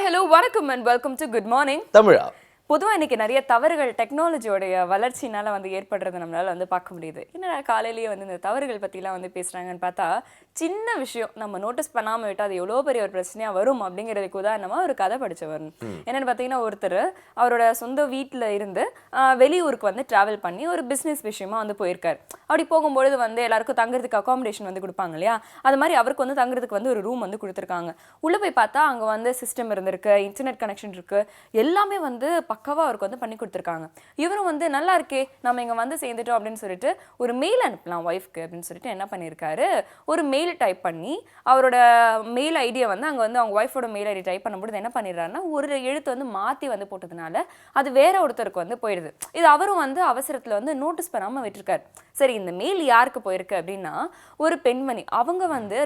Hi hello வணக்கம் and welcome to good morning தமிழா. பொதுவாக இன்றைக்கி நிறைய தவறுகள் டெக்னாலஜியோடைய வளர்ச்சினால் ஏற்படுறது நம்மளால் பார்க்க முடியுது. என்னடா காலையிலேயே இந்த தவறுகள் பற்றிலாம் பேசுகிறாங்கன்னு பார்த்தா சின்ன விஷயம் நம்ம நோட்டீஸ் பண்ணாமல் விட்டால் அது எவ்வளோ பெரிய ஒரு பிரச்சனையாக வரும் அப்படிங்கிறதுக்கு உதாரணமாக ஒரு கதை படித்து வரணும். என்னென்னு பார்த்தீங்கன்னா, ஒருத்தர் அவரோட சொந்த வீட்டில் இருந்து வெளியூருக்கு ட்ராவல் பண்ணி ஒரு பிஸ்னஸ் விஷயமா போயிருக்காரு. அப்படி போகும்பொழுது எல்லாருக்கும் தங்குறதுக்கு அகாமடேஷன் கொடுப்பாங்க இல்லையா, அது மாதிரி அவருக்கு தங்குறதுக்கு ஒரு ரூம் கொடுத்துருக்காங்க. உள்ளே போய் பார்த்தா அங்கே சிஸ்டம் இருந்திருக்கு, இன்டர்நெட் கனெக்ஷன் இருக்குது, எல்லாமே பக்காவாக அவருக்கு பண்ணி கொடுத்துருக்காங்க. இவரும் நல்லா இருக்கே, நம்ம இங்கே சேர்ந்துட்டோம் அப்படின்னு சொல்லிட்டு ஒரு மெயில் அனுப்பலாம் ஒய்ஃப்க்கு அப்படின்னு சொல்லிட்டு என்ன பண்ணியிருக்காரு, ஒரு மெயில் டைப் பண்ணி அவரோட மெயில் ஐடியை அங்கே அவங்க ஒய்ஃபோட மெயில் ஐடி டைப் பண்ணும்போது என்ன பண்ணிடுறாருன்னா, ஒரு எழுத்து மாற்றி போட்டதுனால அது வேற ஒருத்தருக்கு போயிடுது. இது அவரும் அவசரத்தில் நோட்டீஸ் பண்ணாமல் விட்டுருக்காரு. சரி, இந்த மெயில் யாருக்கு போயிருக்கு அப்படின்னா, ஒரு பெண்மணி அவங்க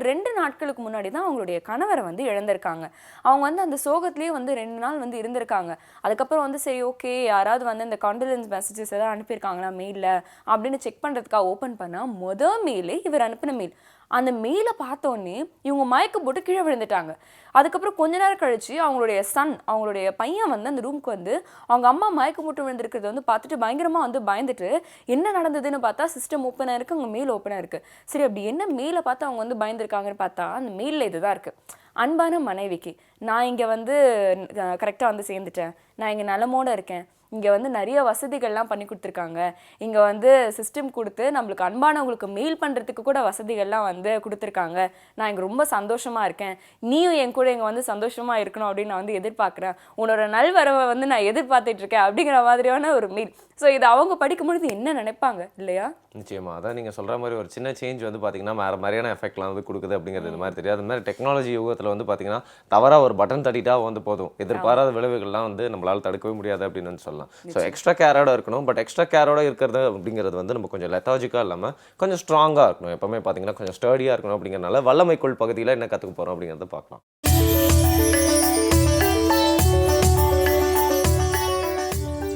2 நாட்களுக்கு முன்னாடி தான் அவங்களுடைய கணவரை இழந்திருக்காங்க. அவங்க அந்த சோகத்திலேயே 2 நாள் இருந்திருக்காங்க. அதுக்கப்புறம் சரி ஓகே, யாராவது இந்த காண்டோலன்ஸ் மெசேஜஸ் ஏதாவது அனுப்பியிருக்காங்களா மெயிலில் அப்படின்னு செக் பண்ணுறதுக்காக ஓப்பன் பண்ணால் மெயிலே இவர் அனுப்பின மெயில். அந்த மெயிலை பார்த்தோன்னே இவங்க மயக்க போட்டு கீழே விழுந்துட்டாங்க. அதுக்கப்புறம் கொஞ்ச நேரம் கழிச்சு அவங்களுடைய பையன் அந்த ரூமுக்கு அவங்க அம்மா மயக்க போட்டு விழுந்திருக்கிறது பார்த்துட்டு பயங்கரமாக பயந்துட்டு என்ன நடந்ததுன்னு பார்த்தா சிஸ்டம் ஓப்பனாக இருக்குது, அங்கே மெயில் ஓப்பனாக இருக்குது. சரி, அப்படி என்ன மெயிலை பார்த்து அவங்க பயந்துருக்காங்கன்னு பார்த்தா அந்த மெயிலில் இதுதான் இருக்குது: அன்பான மனைவிக்கு, நான் இங்கே கரெக்டாக சேர்ந்துட்டேன், நான் இங்கே நலமோடு இருக்கேன், இங்கே நிறைய வசதிகள்லாம் பண்ணி கொடுத்துருக்காங்க, இங்கே சிஸ்டம் கொடுத்து நம்மளுக்கு அன்பானவங்களுக்கு மெயில் பண்ணுறதுக்கு கூட வசதிகள்லாம் கொடுத்துருக்காங்க, நான் இங்கே ரொம்ப சந்தோஷமாக இருக்கேன், நீயும் என் கூட இங்கே சந்தோஷமாக இருக்கணும் அப்படின்னு நான் எதிர்பார்க்குறேன், உன்னோட நல்வரவை நான் எதிர்பார்த்துட்ருக்கேன் அப்படிங்கிற மாதிரியான ஒரு மெயில். ஸோ இது அவங்க படிக்கும்பொழுது என்ன நினைப்பாங்க இல்லையா? நிச்சயமா. அதான் நீங்கள் சொல்கிற மாதிரி ஒரு சின்ன சேஞ்ச் பார்த்தீங்கன்னா வேறு மாதிரியான எஃபெக்ட்லாம் கொடுக்குது அப்படிங்கிறது மாதிரி தெரியாது. அது மாதிரி டெக்னாலஜி யுகத்தில் பார்த்தீங்கன்னா தவறாக ஒரு பட்டன் தட்டிட்டா போதும், எதிர்பாராத விளைவுகள்லாம் நம்மளால் தடுக்கவே முடியாது அப்படின்னு சொல்லலாம். ஸோ எக்ஸ்ட்ரா கேரோட இருக்கணும். பட் எக்ஸ்ட்ரா கேரோட இருக்கிறது அப்படிங்கிறது நம்ம கொஞ்சம் லெத்தாஜிக்காக இல்லாமல் கொஞ்சம் ஸ்ட்ராங்காக இருக்கணும். எப்பவுமே பார்த்தீங்கன்னா கொஞ்சம் ஸ்டடியாக இருக்கணும். அப்படிங்கிறனால வல்லமைக்குள் பகுதியில் என்ன கற்றுக்க போகிறோம் அப்படிங்கிறத பார்க்கலாம்.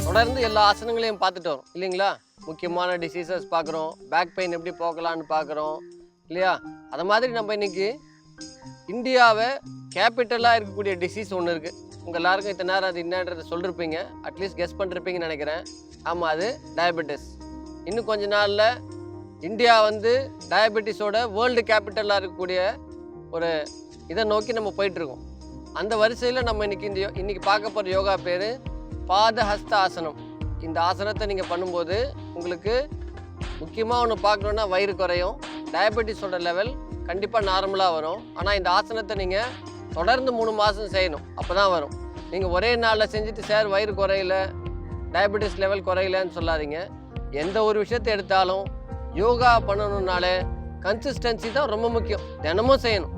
தொடர்ந்து எல்லா ஆசனங்களையும் பார்த்துட்டு வரோம் இல்லைங்களா? முக்கியமான டிசீசஸ் பார்க்குறோம், பேக் பெயின் எப்படி போக்கலான்னு பார்க்குறோம் இல்லையா? அது மாதிரி நம்ம இன்னைக்கு இந்தியாவை கேபிட்டலாக இருக்கக்கூடிய டிசீஸ் ஒன்று இருக்குது. உங்கள் எல்லாருக்கும் இத்தனை நேரம் அது என்னன்றதை சொல்லிருப்பீங்க, அட்லீஸ்ட் கெஸ் பண்ணிருப்பீங்கன்னு நினைக்கிறேன். ஆமாம், அது டயபெட்டிஸ். இன்னும் கொஞ்ச நாளில் இந்தியா டயபெட்டிஸோட வேர்ல்டு கேபிட்டலாக இருக்கக்கூடிய ஒரு இதை நோக்கி நம்ம போயிட்டுருக்கோம். அந்த வரிசையில் நம்ம இன்னைக்கு பார்க்க போகிற யோகா பேர் பாதஹஸ்த ஆசனம். இந்த ஆசனத்தை நீங்கள் பண்ணும்போது உங்களுக்கு முக்கியமாக ஒன்று பார்க்கணுன்னா வயிறு குறையும், டயபெட்டிஸோட லெவல் கண்டிப்பாக நார்மலாக வரும். ஆனால் இந்த ஆசனத்தை நீங்கள் தொடர்ந்து 3 மாதம் செய்யணும், அப்போ தான் வரும். நீங்கள் ஒரே நாளில் செஞ்சுட்டு சார் வயிறு குறையில, டயபெட்டிஸ் லெவல் குறையிலன்னு சொல்லாதீங்க. எந்த ஒரு விஷயத்தை எடுத்தாலும் யோகா பண்ணணுன்னாலே கன்சிஸ்டன்சி தான் ரொம்ப முக்கியம். தினமும் செய்யணும்.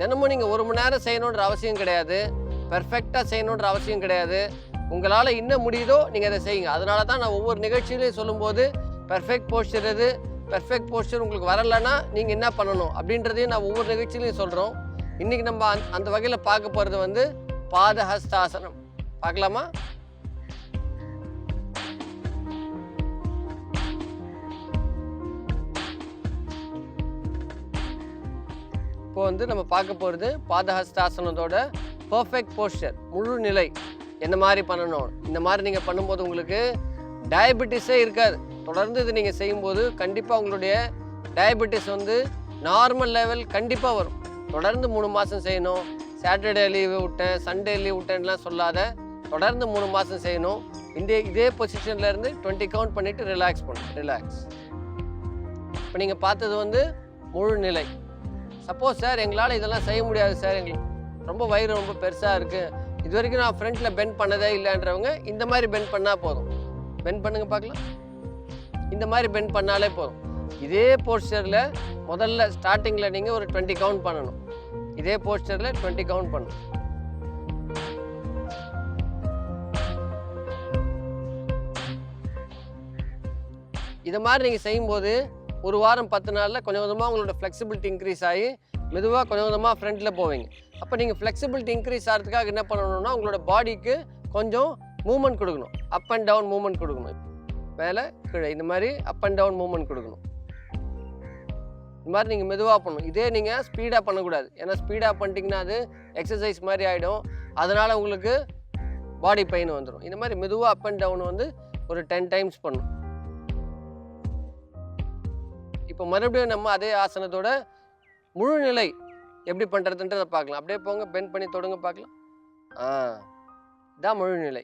தினமும் நீங்கள் 1 மணி நேரம் செய்யணுன்ற அவசியம் கிடையாது, பெர்ஃபெக்டாக செய்யணுன்ற அவசியம் கிடையாது. உங்களால் என்ன முடியுதோ நீங்கள் அதை செய்யுங்க. அதனால தான் நான் ஒவ்வொரு நிகழ்ச்சியிலையும் சொல்லும்போது பெர்ஃபெக்ட் போஸ்டர் எது, பெர்ஃபெக்ட் போஸ்டர் உங்களுக்கு வரலைன்னா நீங்கள் என்ன பண்ணணும் அப்படின்றதையும் நான் ஒவ்வொரு நிகழ்ச்சியிலையும் சொல்கிறோம். இன்றைக்கி நம்ம அந்த வகையில் பார்க்க போகிறது பாதஹஸ்தாசனம். பார்க்கலாமா? இப்போ நம்ம பார்க்க போகிறது பாதஹஸ்தாசனத்தோட பர்ஃபெக்ட் போஸ்டர், முழு நிலை. என்ன மாதிரி பண்ணணும், இந்த மாதிரி நீங்கள் பண்ணும்போது உங்களுக்கு டயபெட்டிஸே இருக்காது. தொடர்ந்து இது நீங்கள் செய்யும்போது கண்டிப்பாக உங்களுடைய டயபெட்டிஸ் நார்மல் லெவல் கண்டிப்பாக வரும். தொடர்ந்து 3 மாதம் செய்யணும். சாட்டர்டே லீவு விட்டேன், சண்டே லீவ் விட்டேன்லாம் சொல்லாத, தொடர்ந்து 3 மாதம் செய்யணும். இதே பொசிஷனில் இருந்து 20 கவுண்ட் பண்ணிவிட்டு ரிலாக்ஸ் பண்ணணும். ரிலாக்ஸ். இப்போ நீங்கள் பார்த்தது முழு நிலை. சப்போஸ் சார் எங்களால் இதெல்லாம் செய்ய முடியாது சார், எங்களுக்கு ரொம்ப வயிறு ரொம்ப பெருசாக இருக்குது, இது வரைக்கும் நான் ஃப்ரண்ட்டில் பெண்ட் பண்ணதே இல்லைன்றவங்க இந்த மாதிரி பெண்ட் பண்ணால் போதும். பெண்ட் பண்ணுங்க பார்க்கலாம். இந்த மாதிரி பெண்ட் பண்ணாலே போதும். இதே போஸ்டரில் முதல்ல ஸ்டார்டிங்கில் நீங்கள் ஒரு 20 கவுண்ட் பண்ணணும். இதே போஸ்டரில் 20 கவுண்ட் பண்ணணும். இதை மாதிரி நீங்கள் செய்யும்போது 1 வாரம் 10 நாளில் கொஞ்சம் கொஞ்சமாக உங்களோட ஃப்ளெக்சிபிலிட்டி இன்க்ரீஸ் ஆகி மெதுவாக கொஞ்சம் கொஞ்சமாக ஃப்ரண்ட்டில் போவீங்க. அப்போ நீங்கள் ஃப்ளெக்சிபிலிட்டி இன்க்ரீஸ் ஆகிறதுக்காக என்ன பண்ணணும்னா உங்களோட பாடிக்கு கொஞ்சம் மூவ்மெண்ட் கொடுக்கணும். அப் அண்ட் டவுன் மூவ்மெண்ட் கொடுக்கணும். மேலே கீழே இந்த மாதிரி அப் அண்ட் டவுன் மூவ்மெண்ட் கொடுக்கணும். இந்த மாதிரி நீங்கள் மெதுவாக பண்ணணும். இதே நீங்கள் ஸ்பீடாக பண்ணக்கூடாது. ஏன்னா ஸ்பீடாக பண்ணிட்டீங்கன்னா அது எக்ஸசைஸ் மாதிரி ஆகிடும். அதனால் உங்களுக்கு பாடி பெயின் வந்துடும். இந்த மாதிரி மெதுவாக அப் அண்ட் டவுன் வந்து ஒரு 10 டைம்ஸ் பண்ணும். இப்போ மறுபடியும் நம்ம அதே ஆசனத்தோட முழு நிலை எப்படி பண்ணுறதுன்றதை பார்க்கலாம். அப்படியே போங்க, பெண்ட் பண்ணி தொடுங்க பார்க்கலாம். இதான் முழு நிலை.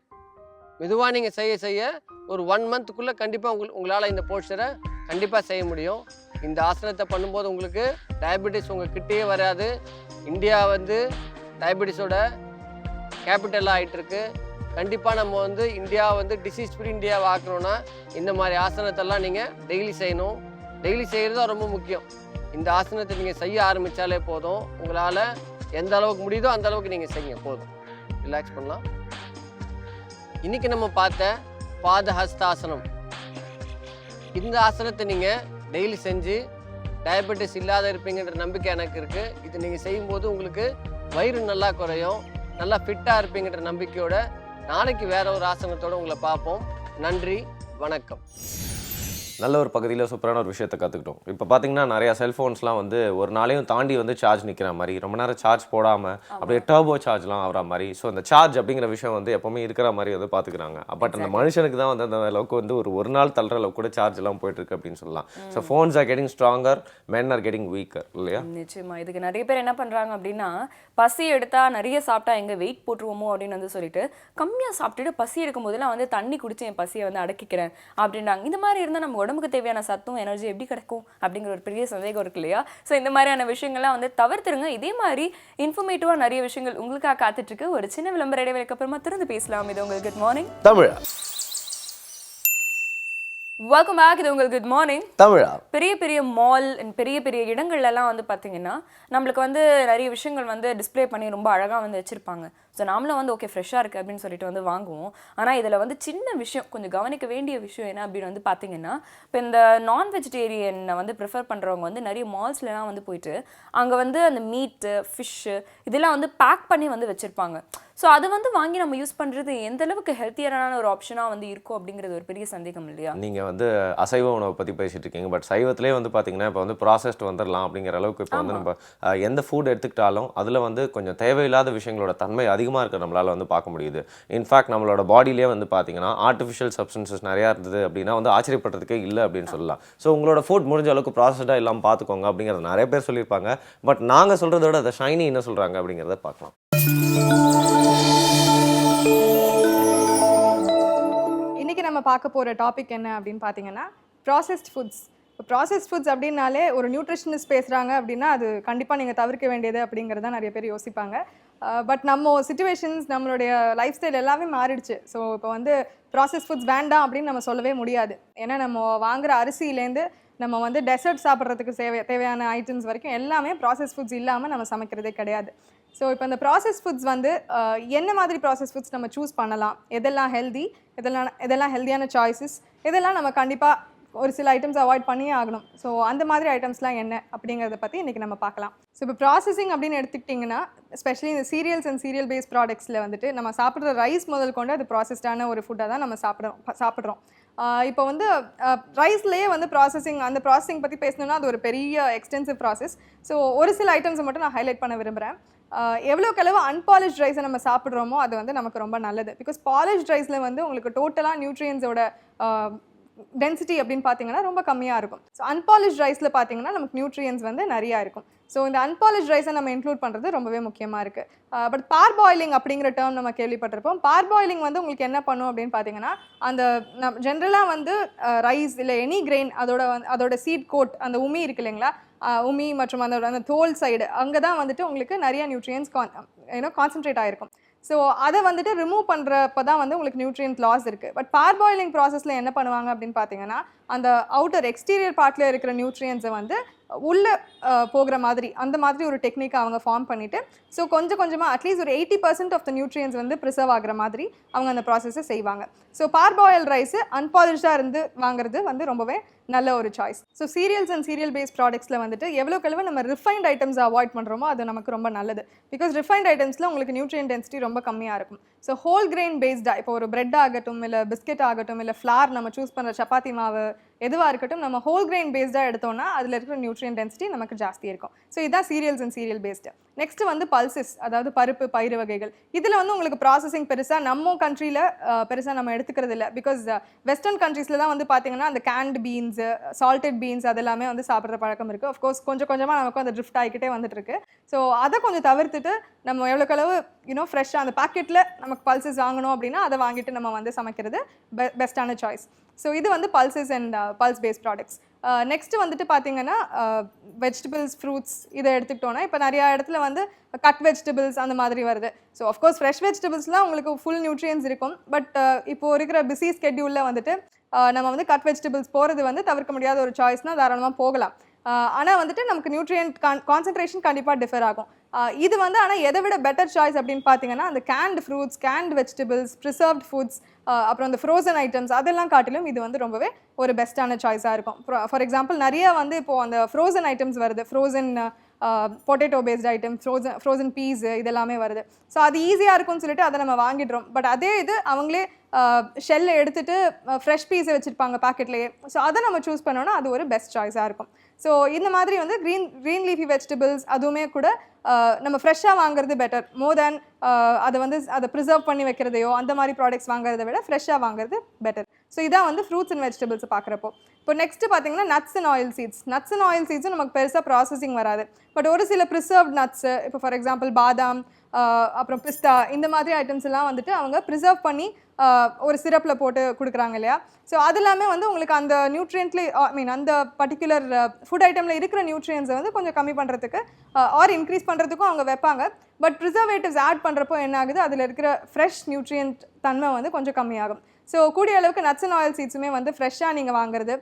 மெதுவாக நீங்கள் செய்ய ஒரு 1 மந்த்துக்குள்ளே கண்டிப்பாக உங்களால் இந்த போஸ்டரை கண்டிப்பாக செய்ய முடியும். இந்த ஆசனத்தை பண்ணும்போது உங்களுக்கு டயபெட்டிஸ் உங்கள் கிட்டேயே வராது. இந்தியா வந்து டயபெட்டிஸோட கேபிட்டலாக ஆகிட்டுருக்கு. கண்டிப்பாக நம்ம வந்து இந்தியா வந்து டிசீஸ் ஃப்ரீ இந்தியாவை ஆக்கணும்னா இந்த மாதிரி ஆசனத்தெல்லாம் நீங்கள் டெய்லி செய்யணும். டெய்லி செய்கிறது தான் ரொம்ப முக்கியம். இந்த ஆசனத்தை நீங்கள் செய்ய ஆரம்பித்தாலே போதும். உங்களால் எந்த அளவுக்கு முடியுதோ அந்த அளவுக்கு நீங்கள் செய்யுங்க, போதும். ரிலாக்ஸ் பண்ணலாம். இன்றைக்கி நம்ம பார்த்த பாதஹஸ்தாசனம், இந்த ஆசனத்தை நீங்கள் டெய்லி செஞ்சு டயபெட்டிஸ் இல்லாத இருப்பீங்கன்ற நம்பிக்கை எனக்கு இருக்குது. இது நீங்கள் செய்யும்போது உங்களுக்கு வயிறு நல்லா குறையும், நல்லா ஃபிட்டாக இருப்பீங்கன்ற நம்பிக்கையோட நாளைக்கு வேற ஒரு ஆசனத்தோடு உங்களை பார்ப்போம். நன்றி, வணக்கம். நல்ல ஒரு பகுதியில் சூப்பரான ஒரு விஷயத்தை கற்றுக்கிட்டோம். இப்போ பார்த்தீங்கன்னா நிறையா செல்ஃபோன்ஸ்லாம் வந்து ஒரு நாளையும் தாண்டி வந்து சார்ஜ் நிற்கிற மாதிரி, ரொம்ப நேரம் சார்ஜ் போடாமல் அப்படியே டர்போ சார்ஜ்லாம் ஆகிற மாதிரி. ஸோ அந்த சார்ஜ் அப்படிங்கிற விஷயம் வந்து எப்போவுமே இருக்கிற மாதிரி வந்து பார்த்துக்கிறாங்க. பட் அந்த மனுஷனுக்கு தான் வந்து அந்த அளவுக்கு வந்து ஒரு நாள் தள்ளுற அளவுக்கு கூட சார்ஜ் எல்லாம் போயிட்டுருக்கு அப்படின்னு சொல்லலாம். So phones are getting stronger, men are getting weaker, இல்லையா? நிச்சயமா. இதுக்கு நிறைய பேர் என்ன பண்ணுறாங்க அப்படின்னா, பசி எடுத்தா நிறைய சாப்பிட்டா எங்கே வெயிட் போட்டுருவோமோ அப்படின்னு வந்து சொல்லிட்டு கம்மியாக சாப்பிட்டுட்டு பசி எடுக்கும் போதெல்லாம் வந்து தண்ணி குடிச்சு என் பசியை வந்து அடக்கிக்கிறேன் அப்படின்றாங்க. இந்த மாதிரி இருந்தால் நம்ம உடம்புக்கு தேவையான சத்தும் எனர்ஜி எப்படி கிடைக்கும் அப்படிங்கிற ஒரு பெரிய சந்தேகம் இருக்கு இல்லையா? ஸோ இந்த மாதிரியான விஷயங்கள்லாம் வந்து தவிர்த்துருங்க. இதே மாதிரி இன்ஃபர்மேட்டிவாக நிறைய விஷயங்கள் உங்களுக்காக காத்துட்டு இருக்கு. ஒரு சின்ன விளம்பர இடைவேளைக்கு அப்புறமா திறந்து பேசலாம். இது உங்களுக்கு குட் மார்னிங் தமிழா. Welcome back. இது உங்களுக்கு குட் மார்னிங் தமிழா. பெரிய பெரிய மால் பெரிய பெரிய இடங்கள்லாம் வந்து பார்த்தீங்கன்னா நம்மளுக்கு வந்து நிறைய விஷயங்கள் வந்து டிஸ்ப்ளே பண்ணி ரொம்ப அழகாக வந்து வச்சுருப்பாங்க. ஸோ நாமளும் வந்து ஓகே ஃப்ரெஷ்ஷாக இருக்குது அப்படின்னு சொல்லிட்டு வந்து வாங்குவோம். ஆனால் இதில் வந்து சின்ன விஷயம், கொஞ்சம் கவனிக்க வேண்டிய விஷயம் என்ன அப்படின்னு வந்து பார்த்தீங்கன்னா, இப்போ இந்த நான் வெஜிடேரியனை வந்து ப்ரிஃபர் பண்ணுறவங்க வந்து நிறைய மால்ஸ்லாம் வந்து போயிட்டு அங்கே வந்து அந்த மீட்டு, ஃபிஷ்ஷு இதெல்லாம் வந்து பேக் பண்ணி வந்து வச்சுருப்பாங்க. ஸோ அதை வந்து வாங்கி நம்ம யூஸ் பண்ணுறது எந்த அளவுக்கு ஹெல்த்தியரான ஒரு ஆப்ஷனாக வந்து இருக்கும் அப்படிங்கிறது ஒரு பெரிய சந்தேகம் இல்லையா? நீங்கள் வந்து அசைவ உணவை பற்றி பேசிட்டு இருக்கீங்க. பட் சைவத்திலே வந்து பார்த்தீங்கன்னா இப்போ வந்து ப்ராசஸ்ட் வந்துடலாம் அப்படிங்கிற அளவுக்கு இப்போ வந்து நம்ம எந்த ஃபுட் எடுத்துக்கிட்டாலும் அதில் வந்து கொஞ்சம் தேவையில்லாத விஷயங்களோட தன்மை அதிகமாக இருக்க நம்மளால் வந்து பார்க்க முடியுது. இன்ஃபேக்ட் நம்மளோட பாடியிலே வந்து பார்த்தீங்கன்னா ஆர்டிஃபிஷியல் சப்ஸ்டன்சஸ் நிறையா இருந்தது அப்படின்னா வந்து ஆச்சரியப்படுறதுக்கே இல்லை அப்படின்னு சொல்லலாம். ஸோ உங்களோட ஃபுட் முடிஞ்ச அளவுக்கு ப்ராசஸ்டாக இல்லாமல் பார்த்துக்கோங்க அப்படிங்கிறத நிறைய பேர் சொல்லியிருப்பாங்க. பட் நாங்கள் சொல்கிறத விட அதை ஷைனி என்ன சொல்கிறாங்க அப்படிங்கிறத பார்க்கலாம். இன்றைக்கி நம்ம பார்க்க போகிற டாபிக் என்ன அப்படின்னு பார்த்தீங்கன்னா, ப்ராசஸ்ட் ஃபுட்ஸ். இப்போ ப்ராசஸ்ட் ஃபுட்ஸ் அப்படின்னாலே ஒரு நியூட்ரிஷனிஸ்ட் பேசுகிறாங்க அப்படின்னா அது கண்டிப்பாக நீங்கள் தவிர்க்க வேண்டியது அப்படிங்கிறத நிறைய பேர் யோசிப்பாங்க. பட் நம்ம சிச்சுவேஷன்ஸ், நம்மளுடைய லைஃப் ஸ்டைல் எல்லாமே மாறிடுச்சு. ஸோ இப்போ வந்து ப்ராசஸ்ட் ஃபுட்ஸ் வேண்டாம் அப்படின்னு நம்ம சொல்லவே முடியாது. ஏன்னா நம்ம வாங்குகிற அரிசியிலேருந்து நம்ம வந்து டெசர்ட் சாப்பிட்றதுக்கு தேவையான ஐட்டம்ஸ் வரைக்கும் எல்லாமே ப்ராசஸ் ஃபுட்ஸ் இல்லாமல் நம்ம சமைக்கிறதே கிடையாது. ஸோ இப்போ இந்த ப்ராசஸ் ஃபுட்ஸ் வந்து என்ன மாதிரி ப்ராசஸ் ஃபுட்ஸ் நம்ம சூஸ் பண்ணலாம், எதெல்லாம் ஹெல்தி, எதெல்லாம் ஹெல்தியான சாய்ஸஸ், இதெல்லாம் நம்ம கண்டிப்பாக ஒரு சில ஐட்டம்ஸ் அவாய்ட் பண்ணியே ஆகணும். ஸோ அந்த மாதிரி ஐட்டம்ஸ்லாம் என்ன அப்படிங்கிறத பற்றி இன்றைக்கி நம்ம பார்க்கலாம். ஸோ இப்போ ப்ராசஸிங் அப்படின்னு எடுத்துக்கிட்டிங்கன்னா, எஸ்பெஷலி இந்த சீரியல்ஸ் அண்ட் சீரியல் பேஸ்ட் ப்ராடக்ட்ஸில் வந்துட்டு நம்ம சாப்பிட்ற ரைஸ் முதல் கொண்டு அது ப்ராசஸ்டான ஒரு ஃபுட்டாக தான் நம்ம சாப்பிட்றோம். இப்போ வந்து ரைஸ்லேயே வந்து அந்த ப்ராசஸிங் பற்றி பேசணுன்னா அது ஒரு பெரிய எக்ஸ்டென்சிவ் ப்ராசஸ். ஸோ ஒரு சில ஐட்டம்ஸை மட்டும் நான் ஹைலைட் பண்ண விரும்புகிறேன். எவ்வளோக்களவு அன்பாலிஷ்ட் ரைஸை நம்ம சாப்பிட்றோமோ அது வந்து நமக்கு ரொம்ப நல்லது. பிகாஸ் பாலிஷ்ட் ரைஸில் வந்து உங்களுக்கு டோட்டலாக நியூட்ரியன்ஸோட டென்சிட்டி அப்படின்னு பார்த்தீங்கன்னா ரொம்ப கம்மியாக இருக்கும். ஸோ அன்பாலிஷ்ட் ரைஸில் பார்த்தீங்கன்னா நமக்கு நியூட்ரியன்ஸ் வந்து நிறையா இருக்கும். ஸோ இந்த அன்பாலிஷ்ட் ரைஸை நம்ம இன்க்ளூட் பண்ணுறது ரொம்பவே முக்கியமாக இருக்குது. பட் பார்பாயிலிங் அப்படிங்கிற டேர்ம் நம்ம கேள்விப்பட்டிருப்போம். பார்பாயிலிங் வந்து உங்களுக்கு என்ன பண்ணும் அப்படின்னு பார்த்தீங்கன்னா, அந்த ஜென்ரலாக வந்து ரைஸ் இல்லை எனி கிரெயின் அதோட சீட் கோட், அந்த உமி இருக்கு இல்லைங்களா, உமி மற்றும் அந்த தோல் சைடு அங்கே தான் வந்துட்டு உங்களுக்கு நிறைய நியூட்ரியன்ஸ் கான்சன்ட்ரேட் ஆகிருக்கும். ஸோ அதை வந்துட்டு ரிமூவ் பண்ணுறப்ப தான் வந்து உங்களுக்கு நியூட்ரியன்ட் லாஸ் இருக்குது. பட் பார்பாயிலிங் ப்ராசஸில் என்ன பண்ணுவாங்க அப்படின்னு பார்த்தீங்கன்னா, அந்த அவுட்டர் எக்ஸ்டீரியர் பார்ட்டில் இருக்கிற நியூட்ரியன்ஸை வந்து உள்ளே போகிற மாதிரி அந்த மாதிரி ஒரு டெக்னிக்கை அவங்க ஃபார்ம் பண்ணிவிட்டு, ஸோ கொஞ்சம் கொஞ்சமாக அட்லீஸ்ட் ஒரு 80% ஆஃப் த நியூட்ரியன்ஸ் வந்து ப்ரிசர்வ் ஆகிற மாதிரி அவங்க அந்த ப்ராசஸை செய்வாங்க. ஸோ பார்பாயில் ரைஸு அன்பாலிஷ்டாக இருந்து வாங்குறது வந்து ரொம்பவே நல்ல ஒரு choice. So cereals and cereal based ப்ராடக்ட்ஸில் வந்துட்டு எவ்வளோக்களவு நம்ம ரிஃபைன்ட் ஐட்டம்ஸை அவாய்ட் பண்ணுறோமோ அது நமக்கு ரொம்ப நல்லது. பிகாஸ் ரிஃபைன்ட் ஐட்டம்ஸில் உங்களுக்கு நியூட்ரியன் டென்சிட்டி ரொம்ப கம்மியாக இருக்கும். ஸோ ஹோல் கிரெயின் பேஸ்டாக இப்போ ஒரு பிரெட் ஆகட்டும், இல்லை பிஸ்கெட் ஆகட்டும், இல்லை ஃப்ளார் நம்ம சூஸ் பண்ணுற சப்பாத்தி மாவு, எதுவாக இருக்கட்டும் நம்ம ஹோல் கிரெயின் பேஸ்டாக எடுத்தோம்னா அதில் இருக்கிற நியூட்ரியன் டென்சிட்டி நமக்கு ஜாஸ்தி இருக்கும். ஸோ இதான் serials and serial based. Next வந்து பல்சஸ், அதாவது பருப்பு பயிறு வகைகள். இதில் வந்து உங்களுக்கு ப்ராசஸிங் பெருசாக நம்ம கண்ட்ரியில் பெருசாக நம்ம எடுத்துக்கிறது இல்லை. பிகாஸ் வெஸ்டர்ன் கண்ட்ரீஸில் தான் வந்து பார்த்தீங்கன்னா அந்த கேண்ட் பீன்ஸு, சால்டட் பீன்ஸ் அதெல்லாமே வந்து சாப்பிட்ற பழக்கம் இருக்குது. அஃப்கோர்ஸ் கொஞ்சம் கொஞ்சமாக நமக்கு அந்த ட்ரிஃப்ட் ஆகிக்கிட்டே வந்துட்டு இருக்கு. ஸோ அதை கொஞ்சம் தவிர்த்துட்டு நம்ம எவ்வளோக்களவு ஃப்ரெஷ்ஷாக அந்த பேக்கெட்டில் நமக்கு பல்சஸ் வாங்கணும் அப்படின்னா அதை வாங்கிட்டு நம்ம வந்து சமைக்கிறது பெஸ்ட்டான சாய்ஸ். ஸோ இது வந்து pulses and pulse based products. Next வந்துட்டு பார்த்தீங்கன்னா வெஜிடபிள்ஸ், ஃப்ரூட்ஸ் இதை எடுத்துக்கிட்டோன்னா இப்போ நிறையா இடத்துல வந்து கட் வெஜிடபிள்ஸ் அந்த மாதிரி வருது. ஸோ ஆஃப்கோர்ஸ் ஃப்ரெஷ் வெஜிடபிள்ஸ்லாம் உங்களுக்கு ஃபுல் நியூட்ரியன்ஸ் இருக்கும். பட் இப்போது இருக்கிற பிஸி ஸ்கெட்யூலில் வந்துட்டு நம்ம வந்து கட் வெஜிடபிள்ஸ் போகிறது வந்து தவிர்க்க முடியாத ஒரு சாய்ஸ்னால் தாராளமாக போகலாம். ஆனால் வந்துட்டு நமக்கு நியூட்ரியன்ட் கான்சன்ட்ரேஷன் கண்டிப்பாக டிஃபர் ஆகும். இது வந்து ஆனால் எதை விட பெட்டர் சாய்ஸ் அப்படின்னு பார்த்தீங்கன்னா அந்த Cantt fruits, Cantt vegetables, preserved foods, அப்புறம் அந்த ஃப்ரோசன் ஐட்டம்ஸ் அதெல்லாம் காட்டிலும் இது வந்து ரொம்பவே ஒரு பெஸ்ட்டான சாய்ஸாக இருக்கும். ஃபார் எக்ஸாம்பிள் நிறைய வந்து இப்போது அந்த ஃப்ரோசன் ஐட்டம்ஸ் வருது, frozen potato based item, frozen peas இதெல்லாமே வருது. ஸோ அது ஈஸியாக இருக்கும்னு சொல்லிட்டு அதை நம்ம வாங்கிடுறோம். பட் அதே இது அவங்களே ஷெல்லை எடுத்துகிட்டு ஃப்ரெஷ் பீஸை வச்சுருப்பாங்க பேக்கெட்லேயே. ஸோ அதை நம்ம சூஸ் பண்ணோன்னா அது ஒரு பெஸ்ட் சாய்ஸாக இருக்கும். ஸோ இந்த மாதிரி வந்து க்ரீன் லீஃபி வெஜிடபிள்ஸ் அதுவுமே கூட நம்ம ஃப்ரெஷ்ஷாக வாங்குறது பெட்டர் மோர் தேன் அதை ப்ரிசர்வ் பண்ணி வைக்கிறதையோ அந்த மாதிரி ப்ராடக்ட்ஸ் வாங்குறதை விட ஃப்ரெஷ்ஷாக வாங்குறது பெட்டர். ஸோ இதான் வந்து ஃப்ரூட்ஸ் அண்ட் வெஜிடபிள்ஸ் பார்க்குறப்போ. இப்போ நெக்ஸ்ட்டு பார்த்தீங்கன்னா நட்ஸ் அண்ட் ஆயில் சீட்ஸும் நமக்கு பெருசாக ப்ராசஸிங் வராது. பட் ஒரு சில ப்ரிசர்வ்ட் நட்ஸு, இப்போ ஃபார் எக்ஸாம்பிள் பாதாம், அப்புறம் பிஸ்தா இந்த மாதிரி ஐட்டம்ஸ் எல்லாம் வந்துட்டு அவங்க ப்ரிசர்வ் பண்ணி ஒரு சிரப்பில் போட்டு கொடுக்குறாங்க இல்லையா. ஸோ அது எல்லாமே வந்து உங்களுக்கு அந்த நியூட்ரியன்ட்லேயே அந்த பர்டிகுலர் ஃபுட் ஐட்டமில் இருக்கிற நியூட்ரியன்ஸை வந்து கொஞ்சம் கம்மி பண்ணுறதுக்கு ஆர் இன்க்ரீஸ் பண்ணுறதுக்கும் அவங்க வைப்பாங்க. பட் ப்ரிசர்வேட்டிவ்ஸ் ஆட் பண்ணுறப்போ என்ன ஆகுது, அதில் இருக்கிற ஃப்ரெஷ் நியூட்ரியன்ட் தன்மை வந்து கொஞ்சம் கம்மியாகும். ஸோ கூடிய அளவுக்கு நட்ஸ் அண்ட் ஆயில் சீட்ஸுமே வந்து ஃப்ரெஷ்ஷாக நீங்கள் வாங்குறது,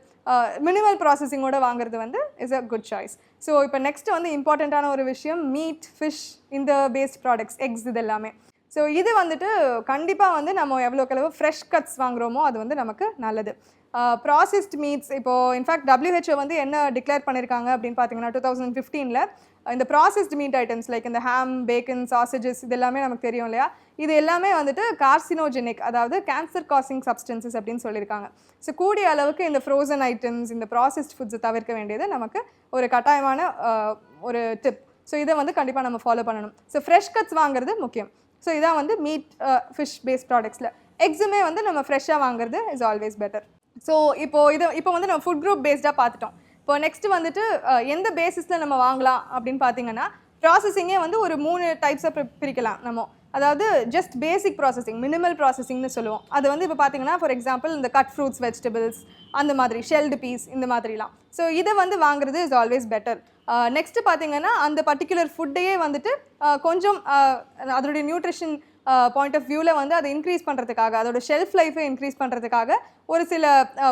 மினிமல் ப்ராசஸிங்கோடு வாங்குறது வந்து is a good choice. So இப்போ நெக்ஸ்ட் வந்து இம்பார்ட்டண்ட்டான ஒரு விஷயம் மீட், ஃபிஷ், இந்த பேஸ்ட் ப்ராடக்ட்ஸ், எக்ஸ் இது எல்லாமே. ஸோ இது வந்துட்டு கண்டிப்பாக வந்து நம்ம எவ்வளோக்களவு ஃப்ரெஷ் கட்ஸ் வாங்குகிறோமோ அது வந்து நமக்கு நல்லது. ப்ராசஸ்ட் மீட்ஸ் இப்போது இன்ஃபேக்ட் WHO வந்து என்ன டிக்ளேர் பண்ணியிருக்காங்க அப்படின்னு பார்த்தீங்கன்னா 2015 இந்த ப்ராசஸ்ட் மீட் ஐட்டம்ஸ் லைக் இந்த ஹாம், பேக்கன், சாசேஜஸ் இது எல்லாமே நமக்கு தெரியும் இல்லையா. இது எல்லாமே வந்துட்டு கார்சினோஜெனிக், அதாவது கேன்சர் காசிங் சப்ஸ்டன்சஸ் அப்படின்னு சொல்லியிருக்காங்க. ஸோ கூடிய அளவுக்கு இந்த ஃப்ரோசன் ஐட்டம்ஸ், இந்த ப்ராசஸ்ட் ஃபுட்ஸை தவிர்க்க வேண்டியது நமக்கு ஒரு கட்டாயமான ஒரு டிப். ஸோ இதை வந்து கண்டிப்பாக நம்ம ஃபாலோ பண்ணணும். ஸோ ஃப்ரெஷ் கட்ஸ் வாங்குறது முக்கியம். ஸோ இதான் வந்து மீட், ஃபிஷ் பேஸ்ட் ப்ராடக்ட்ஸில். எக்ஸுமே வந்து நம்ம ஃப்ரெஷ்ஷாக வாங்குறது இஸ் ஆல்வேஸ் பெட்டர். ஸோ இப்போ வந்து நம்ம ஃபுட் குரூப் பேஸ்டாக பார்த்துட்டோம். இப்போ நெக்ஸ்ட்டு வந்துட்டு எந்த பேசிஸில் நம்ம வாங்கலாம் அப்படின்னு பார்த்தீங்கன்னா ப்ராசஸிங்கே வந்து ஒரு 3 டைப்ஸாக பிரிக்கலாம் நம்ம. அதாவது ஜஸ்ட் பேசிக் ப்ராசஸிங், மினிமல் ப்ராசஸிங்னு சொல்லுவோம். அது வந்து இப்போ பார்த்தீங்கன்னா ஃபார் எக்ஸாம்பிள் இந்த கட் ஃப்ரூட்ஸ், வெஜிடபிள்ஸ் அந்த மாதிரி, ஷெல்டு பீஸ் இந்த மாதிரிலாம். ஸோ இதை வந்து வாங்குறது இஸ் ஆல்வேஸ் பெட்டர். நெக்ஸ்ட்டு பார்த்தீங்கன்னா அந்த பர்டிகுலர் ஃபுட்டையே வந்துட்டு கொஞ்சம் அதோடைய நியூட்ரிஷன் பாயிண்ட் ஆஃப் வியூவில் வந்து அதை இன்க்ரீஸ் பண்ணுறதுக்காக, அதோட ஷெல்ஃப் லைஃபை இன்க்ரீஸ் பண்ணுறதுக்காக ஒரு சில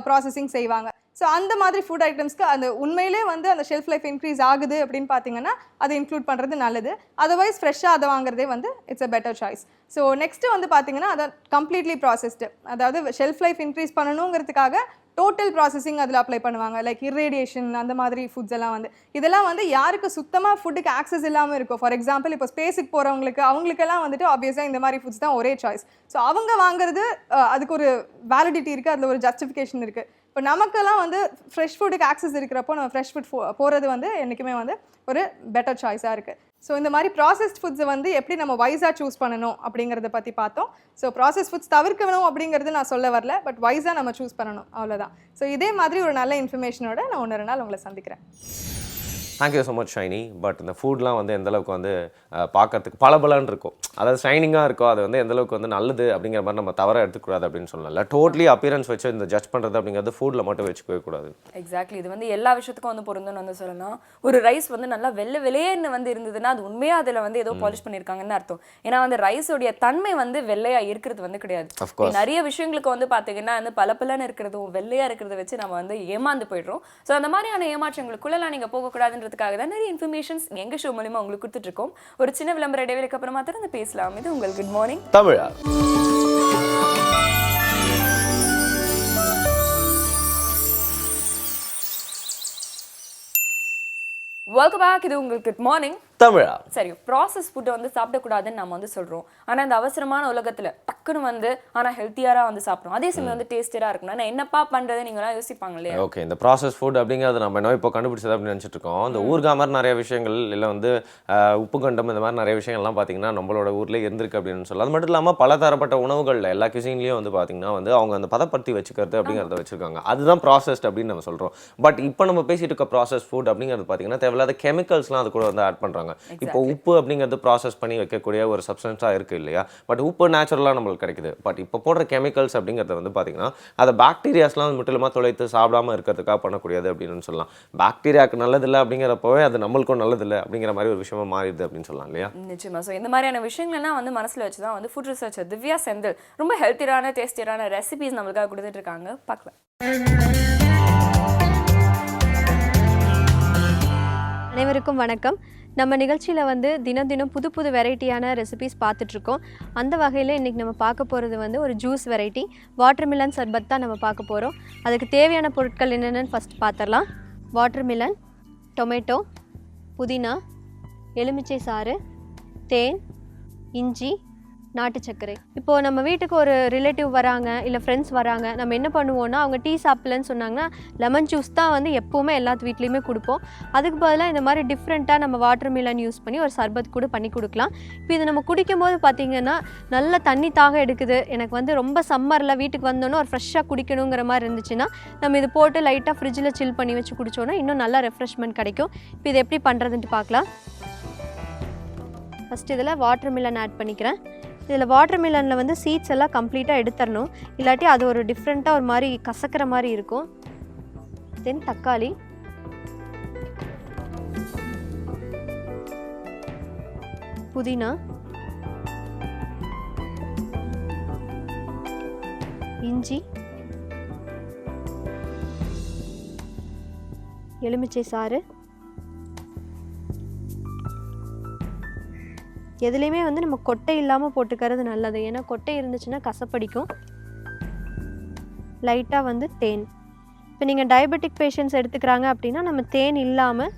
ப்ராசஸிங் செய்வாங்க. ஸோ அந்த மாதிரி ஃபுட் ஐட்டம்ஸ்க்கு அந்த உண்மையிலே வந்து அந்த ஷெல்ஃப் லைஃப் இன்க்ரீஸ் ஆகுது அப்படின்னு பார்த்தீங்கன்னா அதை இன்க்ளூட் பண்ணுறது நல்லது. அதர்வைஸ் ஃப்ரெஷ்ஷாக அதை வாங்குறதே வந்து it's a better choice. So next வந்து பார்த்தீங்கன்னா அதை கம்ப்ளீட்லி ப்ராசஸ்டு, அதாவது ஷெல்ஃப் லைஃப் இன்க்ரீஸ் பண்ணணுங்கிறதுக்காக டோட்டல் ப்ராசஸிங் அதில் அப்ளை பண்ணுவாங்க. லைக் இர்ரேடியேஷன் அந்த மாதிரி ஃபுட்ஸ் எல்லாம் வந்து இதெல்லாம் வந்து யாருக்கு சுத்தமாக ஃபுட்டுக்கு ஆக்சஸ் இல்லாமல் இருக்கும். ஃபார் எக்ஸாம்பிள் இப்போ ஸ்பேஸுக்கு போகிறவங்களுக்கு அவங்களுக்கெல்லாம் வந்துட்டு ஆப்வியஸாக இந்த மாதிரி ஃபுட்ஸ் தான் ஒரே சாய்ஸ். ஸோ அவங்க வாங்குறது அதுக்கு ஒரு வேலிடிட்டி இருக்குது, அதில் ஒரு ஜஸ்டிஃபிகேஷன் இருக்குது. இப்போ நமக்கெல்லாம் வந்து ஃப்ரெஷ் ஃபுட்டுக்கு ஆக்சஸ் இருக்கிறப்போ நம்ம ஃப்ரெஷ் ஃபுட் போகிறது வந்து என்றைக்குமே வந்து ஒரு பெட்டர் சாய்ஸாக இருக்குது. ஸோ இந்த மாதிரி ப்ராசஸ்ட் ஃபுட்ஸை வந்து எப்படி நம்ம வைஸாக சூஸ் பண்ணணும் அப்படிங்கிறத பற்றி பார்த்தோம். ஸோ ப்ராசஸ் ஃபுட்ஸ் தவிர்க்கணும் அப்படிங்கிறது நான் சொல்ல வரல, பட் வைஸாக நம்ம சூஸ் பண்ணணும், அவ்வளோதான். ஸோ இதே மாதிரி ஒரு நல்ல இன்ஃபர்மேஷனோட நான் இன்னொரு நாள் உங்களை சந்திக்கிறேன். Thank you so much Shiny. But இந்த ஃபுட்லாம் வந்து எந்தளவுக்கு வந்து பார்க்கறதுக்கு பளபளன்னு இருக்கும், அதாவது ஷைனிங்காக இருக்கும், அது வந்து எந்தளவுக்கு வந்து நல்லது அப்படிங்கிற மாதிரி நம்ம தவற எடுத்துக்கூடாது அப்படின்னு சொல்லல. டோட்டலி அப்பியரன்ஸ் வச்சு இந்த ஜட்ஜ் பண்ணுறது அப்படிங்கிறது ஃபுட்டில் மட்டும் வச்சுக்கவே கூடாது. எக்ஸாக்ட்லி, இது வந்து எல்லா விஷயத்துக்கும் வந்து பொருந்துன்னு வந்து சொல்லலாம். ஒரு ரைஸ் வந்து நல்லா வெள்ளையேன்னு வந்து இருந்ததுன்னா அது உண்மையாக அதில் வந்து ஏதோ பாலிஷ் பண்ணியிருக்காங்கன்னு அர்த்தம். ஏன்னா வந்து ரைஸோடைய தன்மை வந்து வெள்ளையாக இருக்கிறது வந்து கிடையாது. நிறைய விஷயங்களுக்கு வந்து பார்த்தீங்கன்னா வந்து பலப்பலன்னு இருக்கிறதும் வெள்ளையாக இருக்கிறத வச்சு நம்ம வந்து ஏமாந்து போயிடுறோம். ஸோ அந்த மாதிரியான ஏமாற்றங்களுக்குள்ளெல்லாம் நீங்கள் போகக்கூடாதுன்றதுக்காக தான் நிறைய இன்ஃபர்மேஷன்ஸ் எங்கள் ஷோ மூலிமா உங்களுக்கு கொடுத்துட்டு இருக்கோம். ஒரு சின்ன விளம்பர இடைவெளிக்கு அப்புறமா திறந்து பேசலாம். இது உங்கள் குட் மார்னிங் தமிழா. Welcome back. இது உங்கள் குட் மார்னிங் தமிழா. சரி, ப்ராசஸ் ஃபுட்டை வந்து சாப்பிடக்கூடாதுன்னு நம்ம வந்து சொல்றோம். ஆனா இந்த அவசரமான உலகத்துல டக்குன்னு வந்து ஆனா ஹெல்த்தியாரா வந்து சாப்பிடுறோம். அதே சமயம் வந்து டேஸ்டடா இருக்கணும். நான் என்னப்பா பண்றது நீங்களாம் யோசிப்பாங்க இல்லையா? ஓகே, இந்த ப்ராசஸ் ஃபுட் அப்படிங்கிறது நம்ம என்ன இப்போ கண்டுபிடிச்சது அப்படின்னு நினச்சிட்டு இருக்கோம். இந்த ஊர்கா மாதிரி நிறைய விஷயங்கள் இல்லை வந்து உப்பு கண்டம் இந்த மாதிரி நிறைய விஷயங்கள்லாம் பார்த்தீங்கன்னா நம்மளோட ஊர்லேயே இருந்திருக்கு அப்படின்னு சொல்லலாம். அது மட்டும் இல்லாமல் பல தரப்பட்ட உணவுகளில் எல்லா கியூசின்லேயும் வந்து பார்த்தீங்கன்னா வந்து அவங்க அந்த பதப்படுத்தி வச்சுக்கிறது அப்படிங்கிறத வச்சிருக்காங்க. அதுதான் ப்ராசஸ்ட் அப்படின்னு நம்ம சொல்கிறோம். பட் இப்போ நம்ம பேசிட்டு இருக்க ப்ராசஸ் ஃபுட் அப்படிங்கிறது பார்த்தீங்கன்னா தேவையில்லாத கெமிக்கல்ஸ்லாம் அது கூட வந்து ஆட் பண்ணுறாங்க. இப்போ உப்பு அப்படிங்கிறது ப்ராசஸ் பண்ணி வைக்கக்கூடிய ஒரு சப்ஸ்டன்ஸாக இருக்குது இல்லையா? பட் உப்பு நேச்சுரலாக நம்மளுக்கு கிடைக்குது. பட் இப்போ போடுற கெமிக்கல்ஸ் அப்படிங்கிறது வந்து பார்த்தீங்கன்னா அதை பாக்டீரியாஸ்லாம் முற்றிலுமாக தொலைத்து சாப்பிடாமல் இருக்கிறதுக்காக பண்ணக்கூடியது அப்படின்னு சொல்லலாம். பாக்டீரியாவுக்கு நல்லதில்லை அப்படிங்கிறப்பவே அது நம்மளுக்கும் நல்லதில்லை அப்படிங்கிற மாதிரி ஒரு விஷயமா மாறிடுது அப்படின்னு சொல்லலாம் இல்லையா? நிச்சயமா. ஸோ இந்த மாதிரியான விஷயங்கள்லாம் வந்து மனசில் வச்சு தான் வந்து ஃபுட் ரிசர்ச்சர் திவ்யா செந்தில் ரொம்ப ஹெல்த்தியான டேஸ்டியான ரெசிபிஸ் நம்மளுக்காக கொடுத்துட்டு இருக்காங்க. பார்க்கலாம். அனைவருக்கும் வணக்கம். நம்ம நிகழ்ச்சியில் வந்து தினம் தினம் புது புது வெரைட்டியான ரெசிபிஸ் பார்த்துட்ருக்கோம். அந்த வகையில் இன்றைக்கி நம்ம பார்க்க போகிறது வந்து ஒரு ஜூஸ் வெரைட்டி வாட்டர்மிலன் சர்பத் தான் நம்ம பார்க்க போகிறோம். அதுக்கு தேவையான பொருட்கள் என்னென்னு ஃபஸ்ட் பார்த்துடலாம். வாட்டர்மிலன், டொமேட்டோ, புதினா, எலுமிச்சை சாறு, தேன், இஞ்சி, நாட்டு சர்க்கரை. இப்போது நம்ம வீட்டுக்கு ஒரு ரிலேட்டிவ் வராங்க, இல்லை ஃப்ரெண்ட்ஸ் வராங்க, நம்ம என்ன பண்ணுவோன்னா அவங்க டீ சாப்பிட்லன்னு சொன்னாங்கன்னா லெமன் ஜூஸ் தான் வந்து எப்போவுமே எல்லாத்து வீட்லேயுமே கொடுப்போம். அதுக்கு பதிலாக இந்த மாதிரி டிஃப்ரெண்ட்டாக நம்ம வாட்டர்மிலன் யூஸ் பண்ணி ஒரு சர்பத் கூட பண்ணி கொடுக்கலாம். இப்போ இது நம்ம குடிக்கும் போது பார்த்திங்கன்னா நல்ல தண்ணி தாக எடுக்குது, எனக்கு வந்து ரொம்ப சம்மரில் வீட்டுக்கு வந்தோன்னே ஒரு ஃப்ரெஷ்ஷாக குடிக்கணுங்கிற மாதிரி இருந்துச்சுன்னா நம்ம இது போட்டு லைட்டாக ஃப்ரிட்ஜில் சில் பண்ணி வச்சு குடித்தோன்னா இன்னும் நல்லா ரெஃப்ரெஷ்மெண்ட் கிடைக்கும். இப்போ இது எப்படி பண்ணுறதுன்ட்டு பார்க்கலாம். ஃபஸ்ட் இதில் வாட்டர்மிலன் ஆட் பண்ணிக்கிறேன். இதில் வாட்டர்மிலனில் வந்து சீட்ஸ் எல்லாம் கம்ப்ளீட்டாக எடுத்துடணும், இல்லாட்டி அது ஒரு டிஃப்ரெண்ட்டாக ஒரு மாதிரி கசக்கிற மாதிரி இருக்கும். தென் தக்காளி, புதினா, இஞ்சி, எலுமிச்சை சாறு. எதுலேயுமே வந்து நம்ம கொட்டை இல்லாமல் போட்டுக்கிறது நல்லது, ஏன்னா கொட்டை இருந்துச்சுன்னா கசப்படிக்கும். லைட்டாக வந்து தேன். இப்போ நீங்கள் டயபெட்டிக் பேஷண்ட்ஸ் எடுத்துக்கிறாங்க அப்படின்னா நம்ம தேன் இல்லாமல்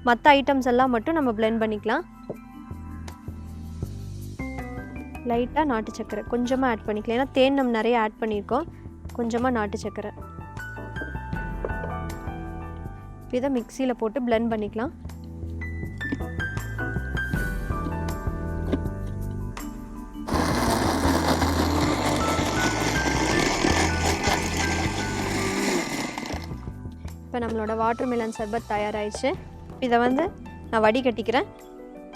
மற்ற ஐட்டம்ஸ் எல்லாம் மட்டும் நம்ம பிளெண்ட் பண்ணிக்கலாம். லைட்டாக நாட்டு சக்கரை கொஞ்சமாக ஆட் பண்ணிக்கலாம், ஏன்னா தேன் நம்ம நிறைய ஆட் பண்ணியிருக்கோம். கொஞ்சமாக நாட்டு சக்கரை. இதை மிக்சியில் போட்டு பிளெண்ட் பண்ணிக்கலாம். இப்போ நம்மளோட வாட்டர்மிலன் சர்பத் தயாராகிடுச்சு. இதை வந்து நான் வடிகட்டிக்கிறேன்.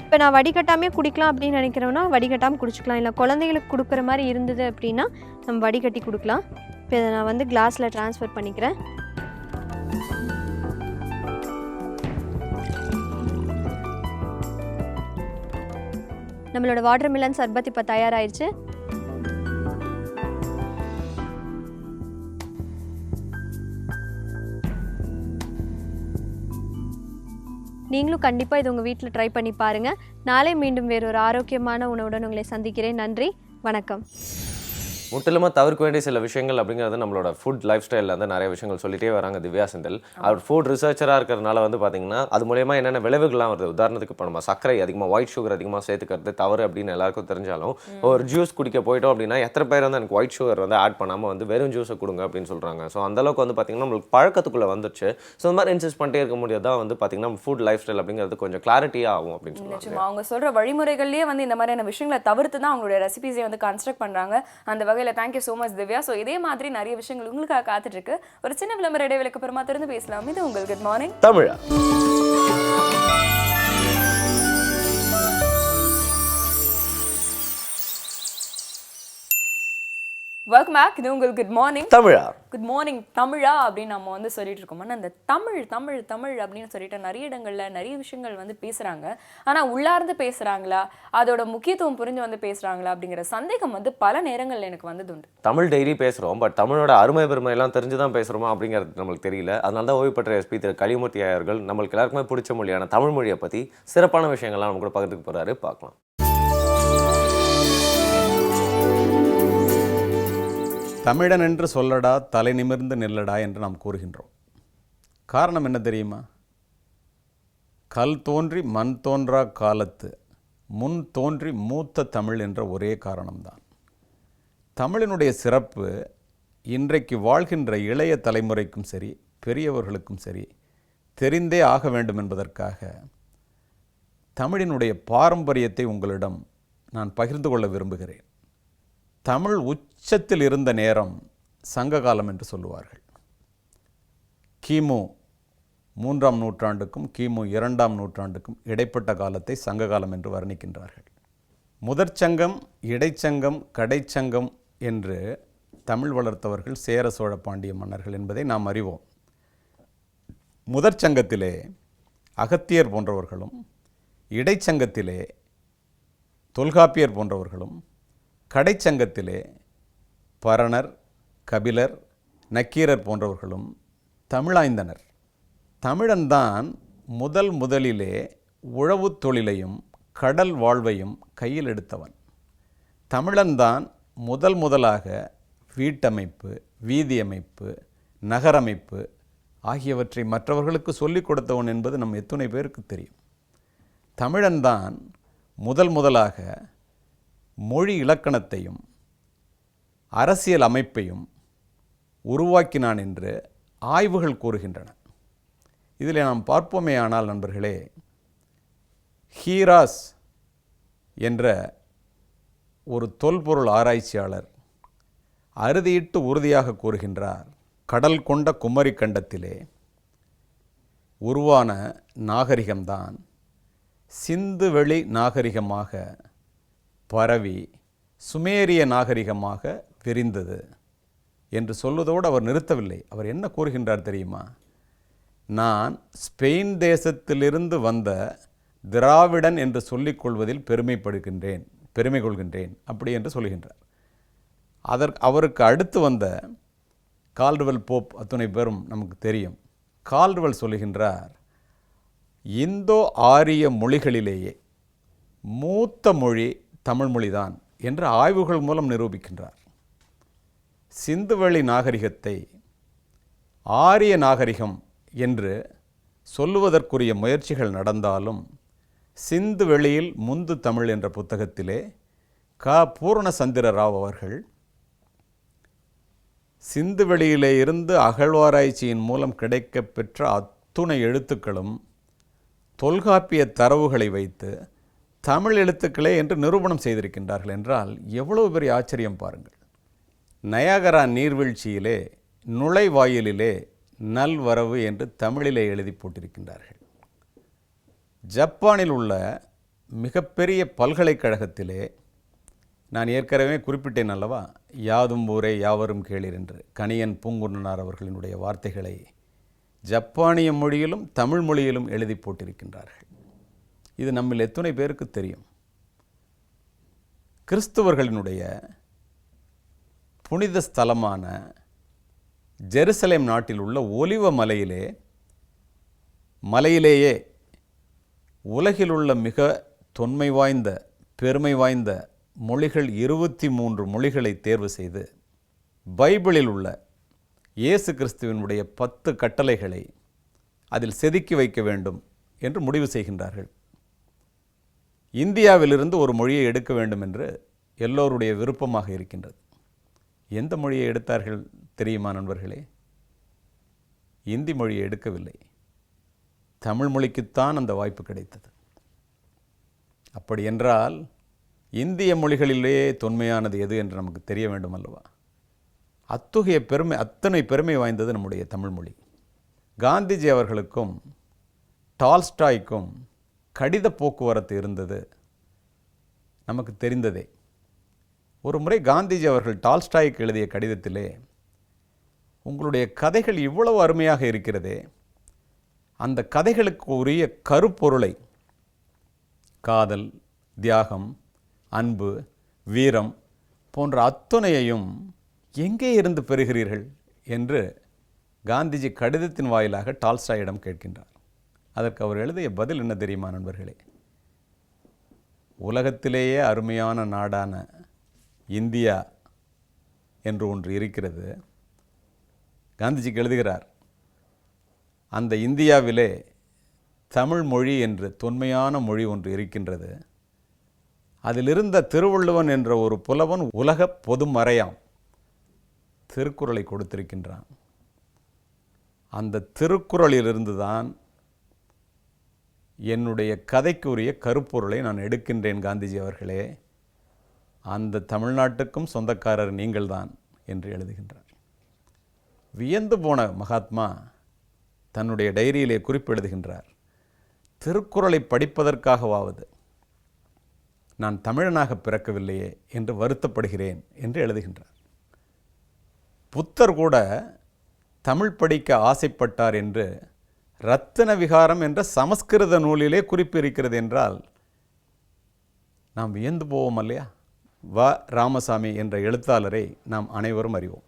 இப்போ நான் வடிகட்டாமே குடிக்கலாம் அப்படின்னு நினைக்கிறோன்னா வடிகட்டாமல் குடிச்சிக்கலாம், இல்லை குழந்தைகளுக்கு கொடுக்குற மாதிரி இருந்தது அப்படின்னா நம்ம வடிகட்டி கொடுக்கலாம். இப்போ இதை நான் வந்து கிளாஸில் ட்ரான்ஸ்ஃபர் பண்ணிக்கிறேன். நம்மளோட வாட்டர்மிலன் சர்பத் இப்போ தயாராகிடுச்சு. நீங்களும் கண்டிப்பாக இது உங்கள் வீட்டில் ட்ரை பண்ணி பாருங்கள். நாளை மீண்டும் வேறு ஒரு ஆரோக்கியமான உணவுடன் உங்களை சந்திக்கிறேன். நன்றி, வணக்கம். முற்றிலுமாக தவிர்க்க வேண்டிய சில விஷயங்கள் அப்படிங்கிறது நம்மளோட ஃபுட் லைஃப் ஸ்டைலில் வந்து நிறைய விஷயங்கள் சொல்லிட்டே வராங்க திவ்யா செந்தில். அவர் ஃபுட் ரிசர்ச்சராக இருக்கிறதுனால வந்து பார்த்தீங்கன்னா அது மூலயமா என்னென்ன விளைவுகள்லாம் வருது. உதாரணத்துக்கு இப்போ நம்ம சர்க்கரை அதிகமாக, ஒயிட் சுகர் அதிகமாக சேர்த்துக்கிறது தவறு அப்படின்னு எல்லாருக்கும் தெரிஞ்சாலும் ஒரு ஜூஸ் குடிக்க போயிட்டோம் அப்படின்னா எத்தனை பேர் வந்து எனக்கு ஒயிட் சுகர் வந்து ஆட் பண்ணாமல் வந்து வெறும் ஜூஸை கொடுங்க அப்படின்னு சொல்கிறாங்க. ஸோ அந்தளவுக்கு வந்து பார்த்திங்கன்னா நம்மளுக்கு பழக்கத்துக்குள்ளே வந்துச்சு. ஸோ இந்த மாதிரி இன்சிஸ்ட் பண்ணிட்டே இருக்க முடியாது தான் வந்து பார்த்திங்கன்னா ஃபுட் லைஃப் ஸ்டைல் அப்படிங்கிறது கொஞ்சம் கிளாரிட்டியாக ஆகும் அப்படின்னு சொல்லுவாங்க. அவங்க சொல்கிற வழிமுறைகள்லேயே வந்து இந்த மாதிரியான விஷயங்களை தவிர்த்து தான் அவங்களுடைய ரெசிபிஸை வந்து கன்ஸ்ட்ரக்ட் பண்ணுறாங்க. அந்த வகையில் thank you so much Divya. So இதே மாதிரி நிறைய விஷயங்கள் உங்களுக்காக காத்துட்டு இருக்கு. ஒரு சின்ன விளம்பர இடைவேளைக்கு அப்புறமா திறந்து பேசலாம். இது உங்கள் குட் மார்னிங் தமிழா. Welcome back. இது உங்கள் குட் மார்னிங் தமிழா. குட் மார்னிங் தமிழா அப்படின்னு நம்ம வந்து சொல்லிட்டு இருக்கோம். ஆனால் அந்த தமிழ் தமிழ் தமிழ் அப்படின்னு சொல்லிட்டு நிறைய இடங்களில் நிறைய விஷயங்கள் வந்து பேசுகிறாங்க. ஆனால் உள்ளார்ந்து பேசுகிறாங்களா, அதோட முக்கியத்துவம் புரிஞ்சு வந்து பேசுகிறாங்களா அப்படிங்கிற சந்தேகம் வந்து பல நேரங்களில் எனக்கு வந்தது உண்டு. தமிழ் டெய்லி பேசுகிறோம், பட் தமிழோட அருமை பெருமை எல்லாம் தெரிஞ்சு தான் பேசுகிறோமா அப்படிங்கிறது நம்மளுக்கு தெரியல. அதனால தான் ஓய்வு பெற்ற எஸ்பி திரு கலிமூர்த்தி அவர்கள் நம்மளுக்கு எல்லாருக்குமே பிடிச்ச மொழியான தமிழ் மொழியை பற்றி சிறப்பான விஷயங்கள்லாம் நம்ம கூட பகிர்ந்துக்க போகிறாரு. பார்க்கலாம். தமிழன் என்று சொல்லடா, தலை நிமிர்ந்து நில்லடா என்று நாம் கூறுகின்றோம். காரணம் என்ன தெரியுமா? கல் தோன்றி மண் தோன்றா காலத்து முன் தோன்றி மூத்த தமிழ் என்ற ஒரே காரணம்தான். தமிழினுடைய சிறப்பு இன்றைக்கு வாழ்கின்ற இளைய தலைமுறைக்கும் சரி, பெரியவர்களுக்கும் சரி தெரிந்தே ஆக வேண்டும் என்பதற்காக தமிழினுடைய பாரம்பரியத்தை உங்களிடம் நான் பகிர்ந்து கொள்ள விரும்புகிறேன். தமிழ் உச்சத்தில் இருந்த நேரம் சங்ககாலம் என்று சொல்லுவார்கள். கிமு 3ஆம் நூற்றாண்டுக்கும் கிமு 2ஆம் நூற்றாண்டுக்கும் இடைப்பட்ட காலத்தை சங்ககாலம் என்று வர்ணிக்கின்றார்கள். முதற்சங்கம், இடைச்சங்கம், கடைச்சங்கம் என்று தமிழ் வளர்த்தவர்கள் சேர சோழ பாண்டிய மன்னர்கள் என்பதை நாம் அறிவோம். முதற்சங்கத்திலே அகத்தியர் போன்றவர்களும், இடைச்சங்கத்திலே தொல்காப்பியர் போன்றவர்களும், கடைச்சங்கத்திலே பரணர், கபிலர், நக்கீரர் போன்றவர்களும் தமிழாய்ந்தனர். தமிழன்தான் முதலிலே உழவுத் தொழிலையும் கடல் வாழ்வையும் கையில் எடுத்தவன். தமிழன்தான் முதலாக வீட்டமைப்பு, வீதியமைப்பு, நகரமைப்பு ஆகியவற்றை மற்றவர்களுக்கு சொல்லிக் கொடுத்தவன் என்பது நம் எத்துணை பேருக்கு தெரியும். தமிழன்தான் முதலாக மொழி இலக்கணத்தையும் அரசியல் அமைப்பையும் உருவாக்கினான் என்று ஆய்வுகள் கூறுகின்றன. இதில் நாம் பார்ப்போமே ஆனால் நண்பர்களே, ஹீராஸ் என்ற ஒரு தொல்பொருள் ஆராய்ச்சியாளர் அறுதியிட்டு உறுதியாக கூறுகின்றார், கடல் கொண்ட குமரி கண்டத்திலே உருவான நாகரிகம்தான் சிந்துவெளி நாகரிகமாக பரவி சுமேரிய நாகரிகமாக விரிந்தது என்று சொல்வதோடு அவர் நிறுத்தவில்லை. அவர் என்ன கூறுகின்றார் தெரியுமா? நான் ஸ்பெயின் தேசத்திலிருந்து வந்த திராவிடன் என்று சொல்லிக் கொள்வதில் பெருமை கொள்கின்றேன் அப்படி என்று சொல்கின்றார். அவருக்கு அடுத்து வந்த கால்டுவெல் போப் அத்துணை பேரும் நமக்கு தெரியும். கால்டுவெல் சொல்லுகின்றார், இந்தோ ஆரிய மொழிகளிலேயே மூத்த மொழி தமிழ் மொழிதான் என்று ஆய்வுகள் மூலம் நிரூபிக்கின்றார். சிந்துவெளி நாகரிகத்தை ஆரிய நாகரிகம் என்று சொல்லுவதற்குரிய முயற்சிகள் நடந்தாலும் சிந்துவெளியில் முந்து தமிழ் என்ற புத்தகத்திலே பூர்ணசந்திர ராவ் அவர்கள் சிந்துவெளியிலே இருந்து அகழ்வாராய்ச்சியின் மூலம் கிடைக்கப் பெற்ற அத்துணை எழுத்துக்களும் தொல்காப்பிய தரவுகளை வைத்து தமிழ் எழுத்துக்களே என்று நிரூபணம் செய்திருக்கின்றார்கள் என்றால் எவ்வளவு பெரிய ஆச்சரியம் பாருங்கள். நயாகரா நீர்வீழ்ச்சியிலே நுழைவாயிலிலே நல்வரவு என்று தமிழிலே எழுதி போட்டிருக்கின்றார்கள். ஜப்பானில் உள்ள மிகப்பெரிய பல்கலைக்கழகத்திலே, நான் ஏற்கனவே குறிப்பிட்டேன் அல்லவா, யாதும் ஊரே யாவரும் கேளீர் என்று கணியன் பூங்குன்றனார் அவர்களினுடைய வார்த்தைகளை ஜப்பானிய மொழியிலும் தமிழ் மொழியிலும் எழுதி போட்டிருக்கின்றார்கள். இது நம்மில் எத்தனை பேருக்கு தெரியும்? கிறிஸ்துவர்களினுடைய புனித ஸ்தலமான ஜெருசலேம் நாட்டில் உள்ள ஒலிவ மலையிலேயே உலகில் உள்ள மிக தொன்மை வாய்ந்த பெருமை வாய்ந்த மொழிகள் 23 மொழிகளை தேர்வு செய்து பைபிளில் உள்ள இயேசு கிறிஸ்துவினுடைய 10 கட்டளைகளை அதில் செதுக்கி வைக்க வேண்டும் என்று முடிவு செய்கின்றார்கள். இந்தியாவிலிருந்து ஒரு மொழியை எடுக்க வேண்டும் என்று எல்லோருடைய விருப்பமாக இருக்கின்றது. எந்த மொழியை எடுத்தார்கள் தெரியுமா நண்பர்களே? இந்தி மொழியை எடுக்கவில்லை. தமிழ் மொழிக்குத்தான் அந்த வாய்ப்பு கிடைத்தது. அப்படி என்றால் இந்திய மொழிகளிலேயே தொன்மையானது எது என்று நமக்கு தெரிய வேண்டும் அல்லவா? அத்தனை பெருமை வாய்ந்தது நம்முடைய தமிழ் மொழி. காந்திஜி அவர்களுக்கும் டால்ஸ்டாய்க்கும் கடித போக்குவரத்து இருந்தது நமக்கு தெரிந்ததே. ஒரு முறை காந்திஜி அவர்கள் டால்ஸ்டாய்க்கு எழுதிய கடிதத்திலே, உங்களுடைய கதைகள் இவ்வளவு அருமையாக இருக்கிறதே, அந்த கதைகளுக்கு உரிய கருப்பொருளை, காதல், தியாகம், அன்பு, வீரம் போன்ற அத்துணையையும் எங்கே இருந்து பெறுகிறீர்கள் என்று காந்திஜி கடிதத்தின் வாயிலாக டால்ஸ்டாயிடம் கேட்கின்றார். அதற்கு அவர் எழுதிய பதில் என்ன தெரியுமா நண்பர்களே? உலகத்திலேயே அருமையான நாடான இந்தியா என்று ஒன்று இருக்கிறது. காந்திஜிக்கு எழுதுகிறார், அந்த இந்தியாவிலே தமிழ் மொழி என்று தொன்மையான மொழி ஒன்று இருக்கின்றது. அதிலிருந்த திருவள்ளுவன் என்ற ஒரு புலவன் உலக பொதுமறையாம் திருக்குறளை கொடுத்திருக்கின்றான். அந்த திருக்குறளிலிருந்து தான் என்னுடைய கதைக்குரிய கருப்பொருளை நான் எடுக்கின்றேன் காந்திஜி அவர்களே. அந்த தமிழ்நாட்டுக்கும் சொந்தக்காரர் நீங்கள்தான் என்று எழுதுகின்றார். வியந்து போன மகாத்மா தன்னுடைய டைரியிலே குறிப்பெழுதுகின்றார், திருக்குறளை படிப்பதற்காகவாவது நான் தமிழனாக பிறக்கவில்லையே என்று வருத்தப்படுகிறேன் என்று எழுதுகின்றார். புத்தர் கூட தமிழ் படிக்க ஆசைப்பட்டார் என்று ரத்தின விகாரம் என்ற சமஸ்கிருத நூலிலே குறிப்பு இருக்கிறது என்றால் நாம் வியந்து போவோம் இல்லையா? வ. ராமசாமி என்ற எழுத்தாளரை நாம் அனைவரும் அறிவோம்.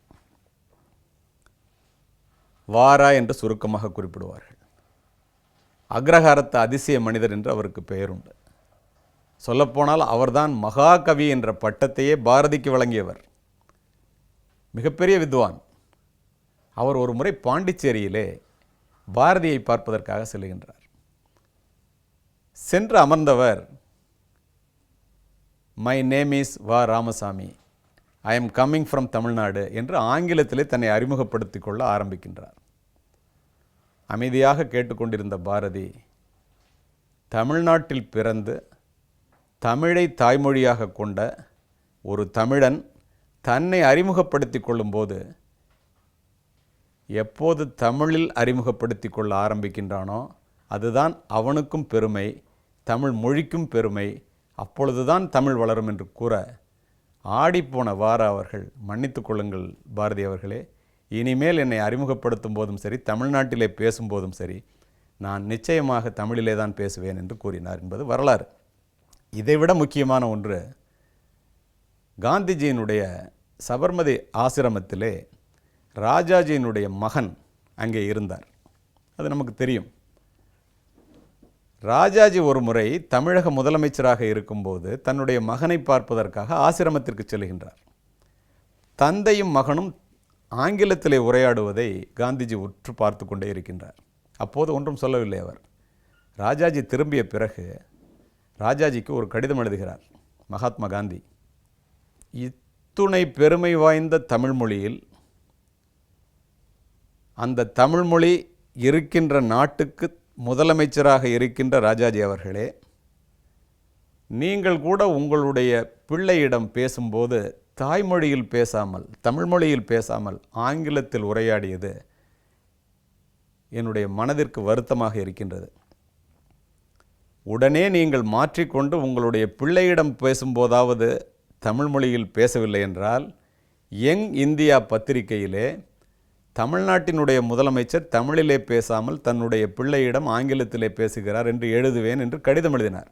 வாரா என்று சுருக்கமாக குறிப்பிடுவார்கள். அக்ரஹாரத்து அதிசய மனிதர் என்று அவருக்கு பெயர் உண்டு. சொல்லப்போனால் அவர்தான் மகாகவி என்ற பட்டத்தையே பாரதிக்கு வழங்கியவர். மிகப்பெரிய வித்வான். அவர் ஒரு முறை பாண்டிச்சேரியிலே பாரதியை பார்ப்பதற்காக செல்கின்றார். சென்று அமர்ந்தவர், மை நேம் இஸ் வ. Ramasamy, I am coming from Tamil Nadu என்று ஆங்கிலத்திலே தன்னை அறிமுகப்படுத்திக் கொள்ள ஆரம்பிக்கின்றார். அமைதியாக கேட்டுக்கொண்டிருந்த பாரதி, தமிழ்நாட்டில் பிறந்து தமிழை தாய்மொழியாக கொண்ட ஒரு தமிழன் தன்னை அறிமுகப்படுத்தி கொள்ளும்போது எப்போது தமிழில் அறிமுகப்படுத்தி கொள்ள ஆரம்பிக்கின்றானோ அதுதான் அவனுக்கும் பெருமை, தமிழ் மொழிக்கும் பெருமை, அப்பொழுதுதான் தமிழ் வளரும் என்று கூற ஆடிப்போன வாரா அவர்கள், மன்னித்து கொள்ளுங்கள் பாரதி அவர்களே, இனிமேல் என்னை அறிமுகப்படுத்தும் போதும் சரி, தமிழ்நாட்டிலே பேசும்போதும் சரி, நான் நிச்சயமாக தமிழிலே தான் பேசுவேன் என்று கூறினார் என்பது வரலாறு. இதைவிட முக்கியமான ஒன்று, காந்திஜியினுடைய சபர்மதி ஆசிரமத்திலே ராஜாஜியினுடைய மகன் அங்கே இருந்தார். அது நமக்கு தெரியும். ராஜாஜி ஒரு முறை தமிழக முதலமைச்சராக இருக்கும்போது தன்னுடைய மகனை பார்ப்பதற்காக ஆசிரமத்திற்கு செல்கின்றார். தந்தையும் மகனும் ஆங்கிலத்திலே உரையாடுவதை காந்திஜி உற்று பார்த்து கொண்டே இருக்கின்றார். அப்போது ஒன்றும் சொல்லவில்லை அவர். ராஜாஜி திரும்பிய பிறகு ராஜாஜிக்கு ஒரு கடிதம் எழுதுகிறார் மகாத்மா காந்தி. இத்துணை பெருமை வாய்ந்த தமிழ் மொழியில், அந்த தமிழ்மொழி இருக்கின்ற நாட்டுக்கு முதலமைச்சராக இருக்கின்ற ராஜாஜி அவர்களே, நீங்கள் கூட உங்களுடைய பிள்ளையிடம் பேசும்போது தாய்மொழியில் பேசாமல், தமிழ்மொழியில் பேசாமல் ஆங்கிலத்தில் உரையாடியது என்னுடைய மனதிற்கு வருத்தமாக இருக்கின்றது. உடனே நீங்கள் மாற்றிக்கொண்டு உங்களுடைய பிள்ளையிடம் பேசும்போதாவது தமிழ்மொழியில் பேசவில்லை என்றால், யங் இந்தியா பத்திரிகையிலே தமிழ்நாட்டினுடைய முதலமைச்சர் தமிழிலே பேசாமல் தன்னுடைய பிள்ளையிடம் ஆங்கிலத்திலே பேசுகிறார் என்று எழுதுவேன் என்று கடிதம் எழுதினார்.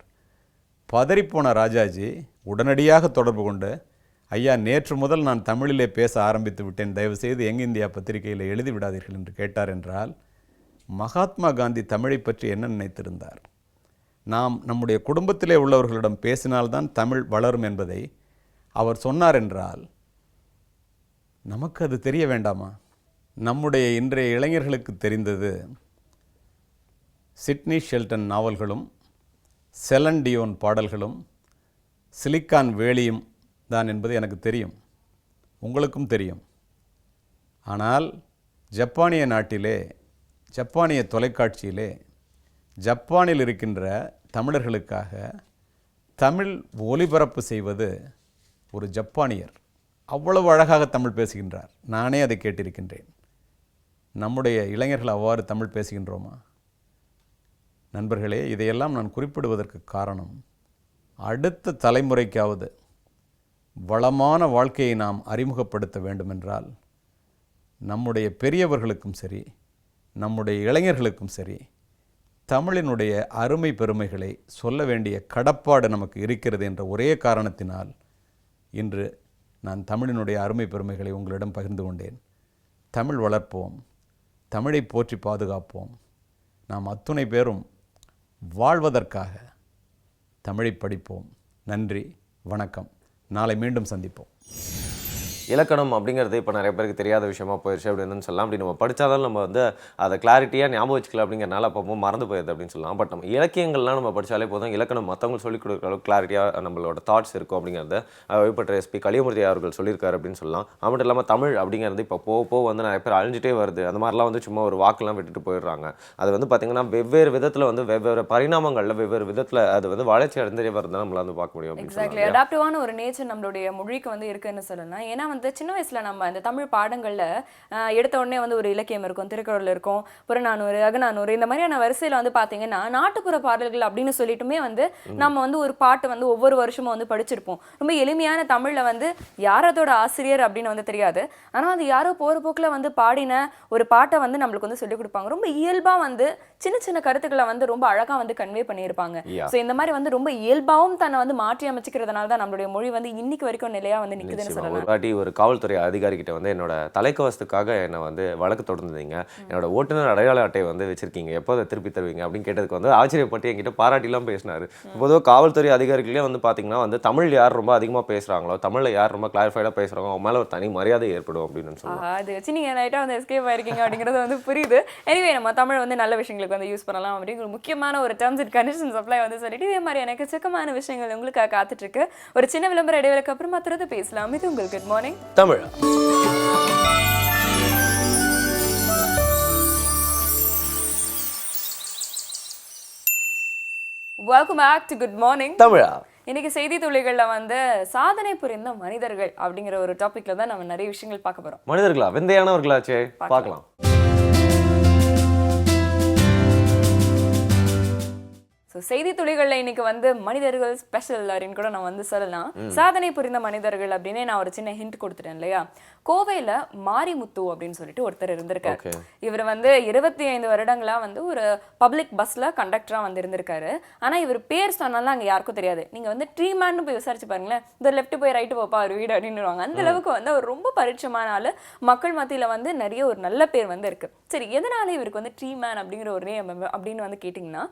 பதறிப்போன ராஜாஜி உடனடியாக தொடர்பு கொண்டு, ஐயா, நேற்று முதல் நான் தமிழிலே பேச ஆரம்பித்து விட்டேன், தயவுசெய்து யங் இந்தியா பத்திரிகையில் எழுதி விடாதீர்கள் என்று கேட்டார். என்றால் மகாத்மா காந்தி தமிழை பற்றி என்ன நினைத்திருந்தார்? நாம் நம்முடைய குடும்பத்திலே உள்ளவர்களிடம் பேசினால்தான் தமிழ் வளரும் என்பதை அவர் சொன்னார் என்றால் நமக்கு அது தெரிய வேண்டாமா? நம்முடைய இன்றைய இளைஞர்களுக்கு தெரிந்தது சிட்னி ஷெல்டன் நாவல்களும் செலன் டியோன் பாடல்களும் சிலிக்கான் வேலியும் தான் என்பது எனக்கு தெரியும், உங்களுக்கும் தெரியும். ஆனால் ஜப்பானிய நாட்டிலே, ஜப்பானிய தொலைக்காட்சியிலே ஜப்பானில் இருக்கின்ற தமிழர்களுக்காக தமிழ் ஒலிபரப்பு செய்வது ஒரு ஜப்பானியர். அவ்வளவு அழகாக தமிழ் பேசுகின்றார். நானே அதை கேட்டிருக்கின்றேன். நம்முடைய இளைஞர்கள் அவ்வாறு தமிழ் பேசுகின்றோமா? நண்பர்களே, இதையெல்லாம் நான் குறிப்பிடுவதற்கு காரணம், அடுத்த தலைமுறைக்காவது வளமான வாழ்க்கையை நாம் அறிமுகப்படுத்த வேண்டுமென்றால் நம்முடைய பெரியவர்களுக்கும் சரி, நம்முடைய இளைஞர்களுக்கும் சரி, தமிழினுடைய அருமை பெருமைகளை சொல்ல வேண்டிய கடப்பாடு நமக்கு இருக்கிறது என்ற ஒரே காரணத்தினால் இன்று நான் தமிழினுடைய அருமை பெருமைகளை உங்களிடம் பகிர்ந்து கொண்டேன். தமிழ் வளர்ப்போம், தமிழை போற்றி பாதுகாப்போம். நாம் அத்துணை பேரும் வாழ்வதற்காக தமிழை படிப்போம். நன்றி, வணக்கம். நாளை மீண்டும் சந்திப்போம். இலக்கணம் அப்படிங்கிறது இப்போ நிறைய பேருக்கு தெரியாத விஷயமா போயிடுச்சு அப்படின்னு சொல்லலாம். அப்படி நம்ம படித்தாலும் நம்ம வந்து அதை கிளாரிட்டியாக ஞாபகம் வச்சுக்கல அப்படிங்கிறனால அப்பப்போ மறந்து போயிடுது அப்படின்னு சொல்லலாம். பட் நம்ம இலக்கியங்கள்லாம் நம்ம படித்தாலே போதும், இலக்கணம் மற்றவங்களுக்கு சொல்லிக் கொடுக்குற அளவுக்கு கிளாரிட்டியாக நம்மளோட தாட்ஸ் இருக்கும் அப்படிங்கிறத வைப்பற்ற எஸ்பி கலியமூர்த்தி அவர்கள் சொல்லியிருக்காரு அப்படின்னு சொல்லலாம். அது மட்டும் இல்லாமல் தமிழ் அப்படிங்கிறது இப்போ போக போக வந்து நிறைய பேர் அழிஞ்சிட்டே வருது. அந்த மாதிரிலாம் வந்து சும்மா ஒரு வாக்கெல்லாம் விட்டுட்டு போயிடுறாங்க. அது வந்து பார்த்திங்கன்னா வெவ்வேறு விதத்தில் வந்து வெவ்வேறு பரிணாமங்களில் வெவ்வேறு விதத்தில் அது வந்து வளர்ச்சி அடைந்தே வருதுன்னு நம்மளால வந்து பார்க்க முடியும். எக்ஸாக்ட்லி, அடாப்டிவான ஒரு நேச்சர் நம்மளுடைய மொழிக்கு வந்து இருக்குன்னு சொல்லலாம். ஏன்னா வந்து சின்ன வயசுல நம்ம இந்த தமிழ் பாடங்கள்ல எடுத்த உடனே வந்து ஒரு இலக்கியம் இருக்கும், திருக்குறள் இருக்கும், புறநானூறு, அகநானூறு, இந்த மாதிரியான வரிசையில வந்து பாத்தீங்கன்னா நாட்டுப்புற பாடல்கள் அப்படின்னு சொல்லிட்டுமே வந்து நம்ம வந்து ஒரு பாட்டு வந்து ஒவ்வொரு வருஷமும் வந்து படிச்சிருப்போம். ரொம்ப எளிமையான தமிழ்ல வந்து யார் அதோட ஆசிரியர் அப்படின்னு வந்து தெரியாது. ஆனா அது யாரோ போற போக்குல வந்து பாடின ஒரு பாட்டை வந்து நம்மளுக்கு வந்து சொல்லிக் கொடுப்பாங்க. ரொம்ப இயல்பா வந்து சின்ன சின்ன கருத்துக்களை வந்து ரொம்ப அழகா வந்து கன்வே பண்ணியிருப்பாங்க. ஸோ இந்த மாதிரி வந்து ரொம்ப இயல்பாவும் தன்னை வந்து மாற்றி அமைச்சிக்கிறதுனால தான் நம்மளுடைய மொழி வந்து இன்னைக்கு வரைக்கும் நிலையா வந்து நிக்குதுன்னு சொல்லலாம். ஒரு வாட்டி ஒரு காவல்துறை அதிகாரிகிட்ட வந்து என்னோட தலைக்கவசத்துக்காக என்னை வந்து வழக்கு தொடர்ந்தீங்க, என்னோட ஓட்டுநர் அடையாள அட்டையை வந்து வச்சிருக்கீங்க, எப்போ அதை திருப்பி தருவீங்க அப்படின்னு கேட்டதுக்கு வந்து ஆச்சரியப்பட்டு என்கிட்ட பாராட்டிலாம் பேசினாரு. பொதுவாக காவல்துறை அதிகாரிகளே வந்து பார்த்தீங்கன்னா வந்து தமிழ் யார் ரொம்ப அதிகமாக பேசுகிறாங்களோ, தமிழில் யார் ரொம்ப கிளாரிஃபைடாக பேசுகிறாங்களோ அவங்க மேலே ஒரு தனி மரியாதை ஏற்படும் அப்படின்னு சொல்லுவாங்க. அது வச்சு நீங்கள் லைட்டாக வந்து எஸ்கேப் ஆயிருக்கீங்க அப்படிங்கிறது வந்து புரியுது. எனிவே நம்ம தமிழ் வந்து நல்ல விஷயங்களுக்கு வந்து யூஸ் பண்ணலாம் அப்படிங்கிற ஒரு முக்கியமான ஒரு டர்ம்ஸ் அண்ட் கண்டிஷன்ஸ் அப்ளை வந்து சொல்லிட்டு இதே மாதிரி எனக்கு எக்கச்சக்கமான விஷயங்கள் உங்களுக்காக காத்துட்டு இருக்கு. ஒரு சின்ன விளம்பர இடைவேளைக்கு அப்புறமா தொடர்ந்து பேசலாம். இது உங்கள் good morning Tamil. Welcome back to good morning தமிழா. இன்னைக்கு செய்தி துளிகள்ல வந்து சாதனை புரிந்த மனிதர்கள் அப்படிங்கிற ஒரு டாபிக்ல தான் நம்ம நிறைய விஷயங்கள் பார்க்க போறோம். மனிதர்களா விந்தையானவர்களாச்சே, பார்க்கலாம். ஸோ செய்தி துளிகளில் இன்னைக்கு வந்து மனிதர்கள் ஸ்பெஷல் அப்படின்னு கூட நான் வந்து சொல்லலாம். சாதனை புரிந்த மனிதர்கள் அப்படின்னே நான் ஒரு சின்ன ஹிண்ட் கொடுத்துட்டேன் இல்லையா. கோவையில் மாரிமுத்து அப்படின்னு சொல்லிட்டு ஒருத்தர் இருந்திருக்காரு. இவர் வந்து 25 வருடங்களா வந்து ஒரு பப்ளிக் பஸ்ல கண்டக்டரா வந்து இருந்திருக்காரு. ஆனா இவர் பேர் சொன்னாலும் அங்கே யாருக்கும் தெரியாது. நீங்க வந்து ட்ரீமேன்னு போய் விசாரிச்சு பாருங்களேன், இந்த லெஃப்ட் போய் ரைட்டு போப்பா ஒரு வீடு அப்படின்னுவாங்க. அந்த அளவுக்கு வந்து அவர் ரொம்ப பரிட்சமான ஆளு. மக்கள் மத்தியில வந்து நிறைய ஒரு நல்ல பேர் வந்து இருக்கு. சரி, எதனால இவருக்கு வந்து ட்ரீமேன் அப்படிங்கிற ஒரு நேம் அப்படின்னு வந்து கேட்டிங்கன்னா,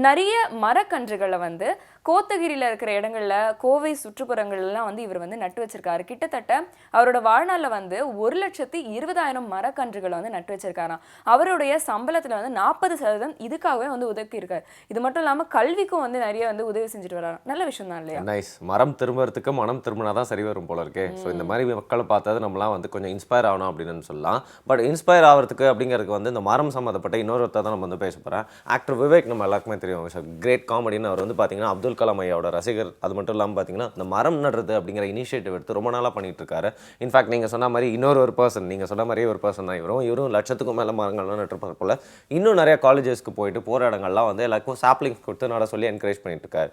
நிறைய மரக்கன்றுகளை வந்து கோத்தகிரியில் இருக்கிற இடங்கள்ல கோவை சுற்றுப்புறங்கள்லாம் வந்து இவர் வந்து நட்டு வச்சிருக்காரு. கிட்டத்தட்ட அவரோட வாழ்நாளில் வந்து 1,20,000 மரக்கன்றுகளை வந்து நட்டு வச்சிருக்காராம். அவருடைய சம்பளத்துல வந்து 40% இதுக்காகவே வந்து உதவி இருக்காரு. இது மட்டும் இல்லாமல் கல்விக்கும் வந்து நிறைய வந்து உதவி செஞ்சுட்டு வராராம். நல்ல விஷயம் தான் இல்லையா? நைஸ். மரம் திரும்புறதுக்கு மனம் திரும்பினாதான் சரி வரும் போல இருக்கே. ஸோ இந்த மாதிரி மக்களை பார்த்தது நம்மளாம் வந்து கொஞ்சம் இன்ஸ்பயர் ஆகணும் அப்படின்னு சொல்லலாம். பட் இன்ஸ்பயர் ஆகிறதுக்கு அப்படிங்கிறதுக்கு வந்து இந்த மரம் சம்மந்தப்பட்ட இன்னொருத்தர் தான் நம்ம வந்து பேச போகிறேன். ஆக்டர் விவேக் நம்ம எல்லாருக்குமே தெரியும், கிரேட் காமெடின்னு. அவர் வந்து பார்த்தீங்கன்னா அப்துல் கலாம் ஐயாவோட ரசிகர். அது மட்டும் இல்லாமல் பார்த்தீங்கன்னா இந்த மரம் நடுறது அப்படிங்கிற இனிஷியேட்டிவ் எடுத்து ரொம்ப நாளாக பண்ணிட்டு இருக்காரு. இன்ஃபேக்ட் நீங்கள் சொன்ன மாதிரி ஒரு பர்சன், நீங்கள் சொன்ன மாதிரியே ஒரு பர்சன் தான் இவரும் லட்சத்துக்கும் மேலே மரங்கள்லாம் நட்டுருப்பார் போல. இன்னும் நிறைய காலேஜஸ்க்கு போயிட்டு போகிற இடங்கள்லாம் வந்து எல்லாருக்கும் சாப்ளிங்ஸ் கொடுத்து நட சொல்லி என்கரேஜ் பண்ணிட்டு இருக்காரு.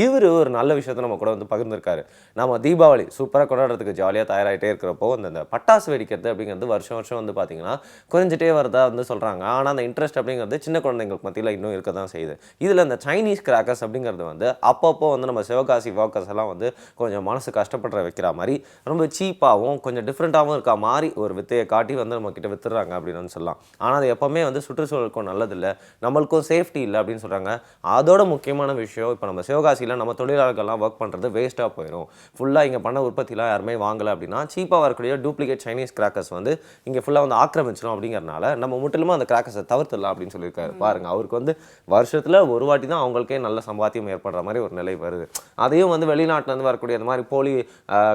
இவர் ஒரு நல்ல விஷயத்தை நம்ம கூட வந்து பகிர்ந்துருக்காரு. நம்ம தீபாவளி சூப்பராக கொண்டாடுறதுக்கு ஜாலியாக தயாராகிட்டே இருக்கிறப்போ அந்த பட்டாசு வெடிக்கிறது அப்படிங்கிறது வருஷம் வருஷம் வந்து பார்த்தீங்கன்னா குறைஞ்சிட்டே வரதா வந்து சொல்கிறாங்க. ஆனால் அந்த இன்ட்ரெஸ்ட் அப்படிங்கிறது சின்ன குழந்தைங்களுக்கு மத்தியில் இன்னும் இருக்க தான் செய்யுது. இதில் இந்த சைனீஸ் கிராக்கர்ஸ் அப்படிங்கிறது வந்து அப்பப்போ வந்து நம்ம சிவகாசி வாக்கர்ஸ் எல்லாம் வந்து கொஞ்சம் மனசு கஷ்டப்படுற வைக்கிற மாதிரி ரொம்ப சீப்பாகவும் கொஞ்சம் டிஃப்ரெண்ட்டாகவும் இருக்க மாதிரி ஒரு வித்தையை காட்டி வந்து நம்ம கிட்ட வித்துடுறாங்க அப்படின்னு சொல்லலாம். ஆனால் அது எப்போவுமே வந்து சுற்றுச்சூழலுக்கும் நல்லதில்லை, நம்மளுக்கும் சேஃப்டி இல்லை அப்படின்னு சொல்கிறாங்க. அதோட முக்கியமான விஷயம், இப்போ நம்ம சிவகாசி நம்ம தொழிலாளர்கள்லாம் ஒர்க் பண்ணுறது வேஸ்ட்டாக போயிடும். ஃபுல்லாக இங்கே பண்ண உற்பத்திலாம் யாருமே வாங்கலை அப்படின்னா சீப்பாக வரக்கூடிய டூப்ளிகேட் சைனீஸ் கிராக்கர்ஸ் வந்து இங்கே ஃபுல்லாக வந்து ஆக்கிரமிச்சிடும். அப்படிங்கிறனால நம்ம முற்றிலுமா அந்த கிராக்கர்ஸை தவிர்த்துடலாம் அப்படின்னு சொல்லியிருக்காரு. பாருங்கள், அவருக்கு வந்து வருஷத்தில் ஒரு வாட்டி தான் அவங்களுக்கே நல்ல சம்பாத்தியம் ஏற்படுற மாதிரி ஒரு நிலை வருது. அதையும் வந்து வெளிநாட்டிலேருந்து வரக்கூடிய அந்த மாதிரி போலி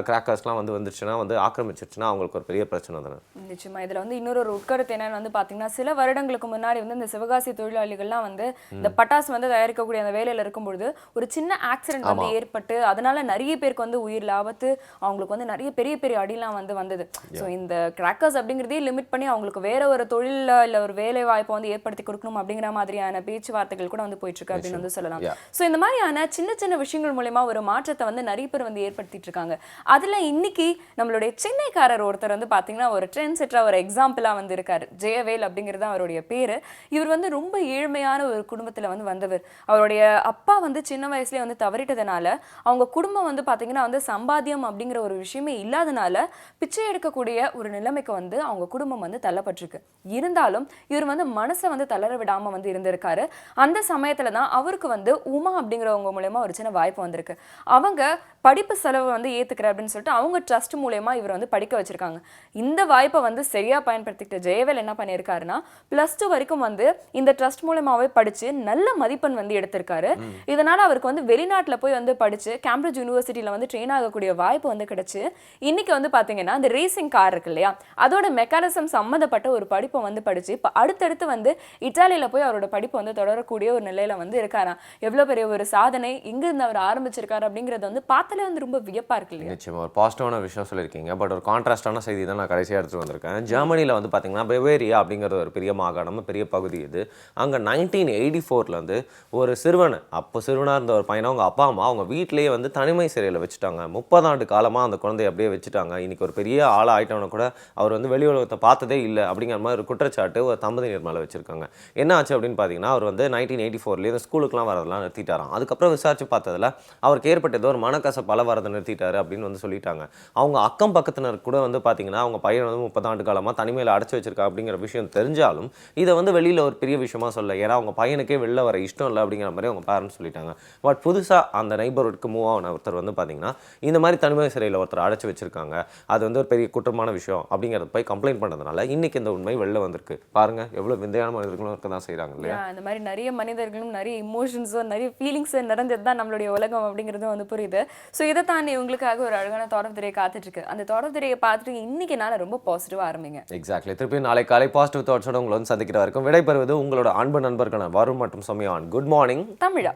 கிராக்கர்ஸ்லாம் வந்து வந்துருச்சுன்னா வந்து ஆக்கிரமிச்சிருச்சுன்னா அவங்களுக்கு ஒரு பெரிய பிரச்சனை தானே. நிச்சயமாக இதில் வந்து இன்னொரு உட்கருத்து என்னன்னு வந்து பார்த்தீங்கன்னா, சில வருடங்களுக்கு முன்னாடி வந்து இந்த சிவகாசி தொழிலாளிகள்லாம் வந்து இந்த பட்டாசு வந்து தயாரிக்கக்கூடிய அந்த வேலையில் இருக்கும்பொழுது ஒரு சின்ன ஆக்சிடென்ட் வந்து ஏற்பட்டு அதனால நிறைய பேருக்கு வந்து உயிர் ஆபத்து, அவங்களுக்கு வந்து நிறைய பெரிய பெரிய அடிலாம் வந்து வந்தது. ஸோ இந்த கிராக்கர்ஸ் அப்படிங்கிறதே லிமிட் பண்ணி அவங்களுக்கு வேற ஒரு தொழில இல்லை ஒரு வேலை வாய்ப்பை வந்து ஏற்படுத்தி கொடுக்கணும் அப்படிங்கிற மாதிரியான பேச்சுவார்த்தைகள் கூட வந்து போயிட்டு இருக்கு அப்படின்னு வந்து சொல்லலாம். ஸோ இந்த மாதிரியான சின்ன சின்ன விஷயங்கள் மூலமா ஒரு மாற்றத்தை வந்து நிறைய பேர் வந்து ஏற்படுத்திட்டு இருக்காங்க. அதுல இன்னைக்கு நம்மளுடைய சென்னைக்காரர் ஒருத்தர் வந்து பாத்தீங்கன்னா ஒரு ட்ரெண்ட் செட்டரா ஒரு எக்ஸாம்பிளா வந்து இருக்காரு. ஜெயவேல் அப்படிங்கிறது அவருடைய பேரு. இவர் வந்து ரொம்ப ஏழ்மையான ஒரு குடும்பத்துல வந்து வந்தவர். அவருடைய அப்பா வந்து சின்ன வயசுலேயே வந்து தவறிட்டதுனால அவங்க குடும்பம் வந்து பார்த்தீங்கன்னா வந்து சம்பாத்தியம் அப்படிங்கிற ஒரு விஷயமே இல்லாதனால பிச்சை எடுக்கக்கூடிய ஒரு நிலைமைக்கு வந்து அவங்க குடும்பம் வந்து தள்ளப்பட்டிருக்கு. இருந்தாலும் இவர் வந்து மனசை வந்து தளர விடாமல் வந்து இருந்திருக்காரு. அந்த சமயத்தில் தான் அவருக்கு வந்து உமா அப்படிங்கிறவங்க மூலயமா ஒரு சின்ன வாய்ப்பு வந்திருக்கு. அவங்க படிப்பு செலவு வந்து ஏத்துக்கிறேன் அப்படின்னு சொல்லிட்டு அவங்க ட்ரஸ்ட் மூலயமா இவர் வந்து படிக்க வச்சிருக்காங்க. இந்த வாய்ப்பை வந்து சரியா பயன்படுத்திக்கிட்ட ஜெயவேல் என்ன பண்ணியிருக்காருன்னா +2 வரைக்கும் வந்து இந்த ட்ரஸ்ட் மூலமாவே படிச்சு நல்ல மதிப்பெண் வந்து எடுத்திருக்காரு. இதனால அவருக்கு வந்து வெளிநாட்டுல போய் வந்து படிச்சு கேம்பிரிட்ஜ் யூனிவர்சிட்டியில வந்து ட்ரெயின் ஆகக்கூடிய வாய்ப்பு வந்து கிடைச்சு இன்னைக்கு வந்து பாத்தீங்கன்னா இந்த ரேசிங் கார் இருக்கு இல்லையா, அதோட மெக்கானிசம் சம்மந்தப்பட்ட ஒரு படிப்பை வந்து படிச்சு இப்போ அடுத்தடுத்து வந்து இத்தாலியில போய் அவரோட படிப்பு வந்து தொடரக்கூடிய ஒரு நிலையில வந்து இருக்காராம். எவ்வளவு பெரிய ஒரு சாதனை எங்க இருந்து அவர் ஆரம்பிச்சிருக்காரு அப்படிங்கறது வந்து பார்த்தாலே வந்து ரொம்ப வியப்பா இருக்கு இல்லையா? நிச்சயமா ஒரு பாசிட்டிவான விஷயம் சொல்லியிருக்கீங்க. பட் ஒரு கான்ட்ராஸ்டான செய்தி தான் நான் கடைசியாக எடுத்துட்டு வந்திருக்கேன். ஜெர்மனியில் வந்து பார்த்தீங்கன்னா பெவேரியா அப்படிங்கிறது ஒரு பெரிய மாகாணம், பெரிய பகுதி இது. அங்கே 1984 வந்து ஒரு சிறுவன், அப்போ சிறுவனாக இருந்த ஒரு பையனை அவங்க அப்பா அம்மா அவங்க வீட்டிலேயே வந்து தனிமை சிறையில் வச்சுட்டாங்க. 30 ஆண்டு காலமாக அந்த குழந்தைய அப்படியே வச்சுட்டாங்க. இன்னைக்கு ஒரு பெரிய ஆளாக ஆயிட்டவன கூட அவர் வந்து வெளி உலகத்தை பார்த்ததே இல்லை அப்படிங்கிற மாதிரி ஒரு குற்றச்சாட்டு ஒரு தம்பதியினர் மேலே வச்சிருக்காங்க. என்ன ஆச்சு அப்படின்னு பார்த்தீங்கன்னா அவர் வந்து 1984 ஸ்கூலுக்குலாம் வரதெல்லாம் நிறுத்திட்டாராம். அதுக்கப்புறம் விசாரிச்சு பார்த்ததுல அவருக்கு ஏற்பட்ட ஏதோ ஒரு மனக்கசப்பால வரதை நிறுத்திட்டாரு அப்படின்னு வந்து சொல்லிட்டாங்க. அவங்க அக்கம் பக்கத்தினர் கூட வந்து பார்த்தீங்கன்னா அவங்க பையன் வந்து 30 ஆண்டு காலமாக தனிமையில் அடைச்சு வச்சிருக்கா அப்படிங்கிற விஷயம் தெரிஞ்சாலும் இதை வந்து வெளியில் ஒரு பெரிய விஷயமா சொல்ல, ஏன்னா அவங்க பையனுக்கே வெளில வர இஷ்டம் இல்லை அப்படிங்கிற மாதிரி அவங்க பேரண்ட்ஸ் சொல்லிட்டாங்க. பட் புதுசாக அந்த நைபர்ஹுட்க்கு மூவ் ஆன ஒருத்தர் வந்து பார்த்தீங்கன்னா இந்த மாதிரி தனிமை சிறையில் ஒருத்தர் அடைச்சு வச்சிருக்காங்க, அது வந்து ஒரு பெரிய குற்றமான விஷயம் அப்படிங்கிறத போய் கம்ப்ளைண்ட் பண்ணதுனால இன்னைக்கு இந்த உண்மை வெளில வந்திருக்கு. பாருங்க எவ்வளோ விந்தையான மனிதர்களும் இருக்க தான் செய்கிறாங்க இல்லையா? இந்த மாதிரி நிறைய மனிதர்களும் நிறைய இமோஷன்ஸும் நிறைய ஃபீலிங்ஸும் நிறைஞ்சது தான் நம்மளுடைய உலகம் அப்படிங்கிறதும் வந்து புரியுது. ஸோ இதை தாண்டி உங்களுக்காக ஒரு அழகான தொடர்திரையை காத்துட்டு இருக்கு. அந்த தொடர்திரையை பார்த்துட்டு இன்னைக்கு நாள் ரொம்ப பாசிட்டிவாக ஆரம்பிங்க. எக்ஸாக்ட்லி. திருப்பி நாளை காலை பாசிட்டிவ் தாட்ஸோட உங்களை வந்து சந்திக்கிற வரைக்கும் விடைபெறுவது உங்களோட அன்பு நண்பர்களான வருண் மற்றும் சௌமியா. குட் மார்னிங் தமிழா.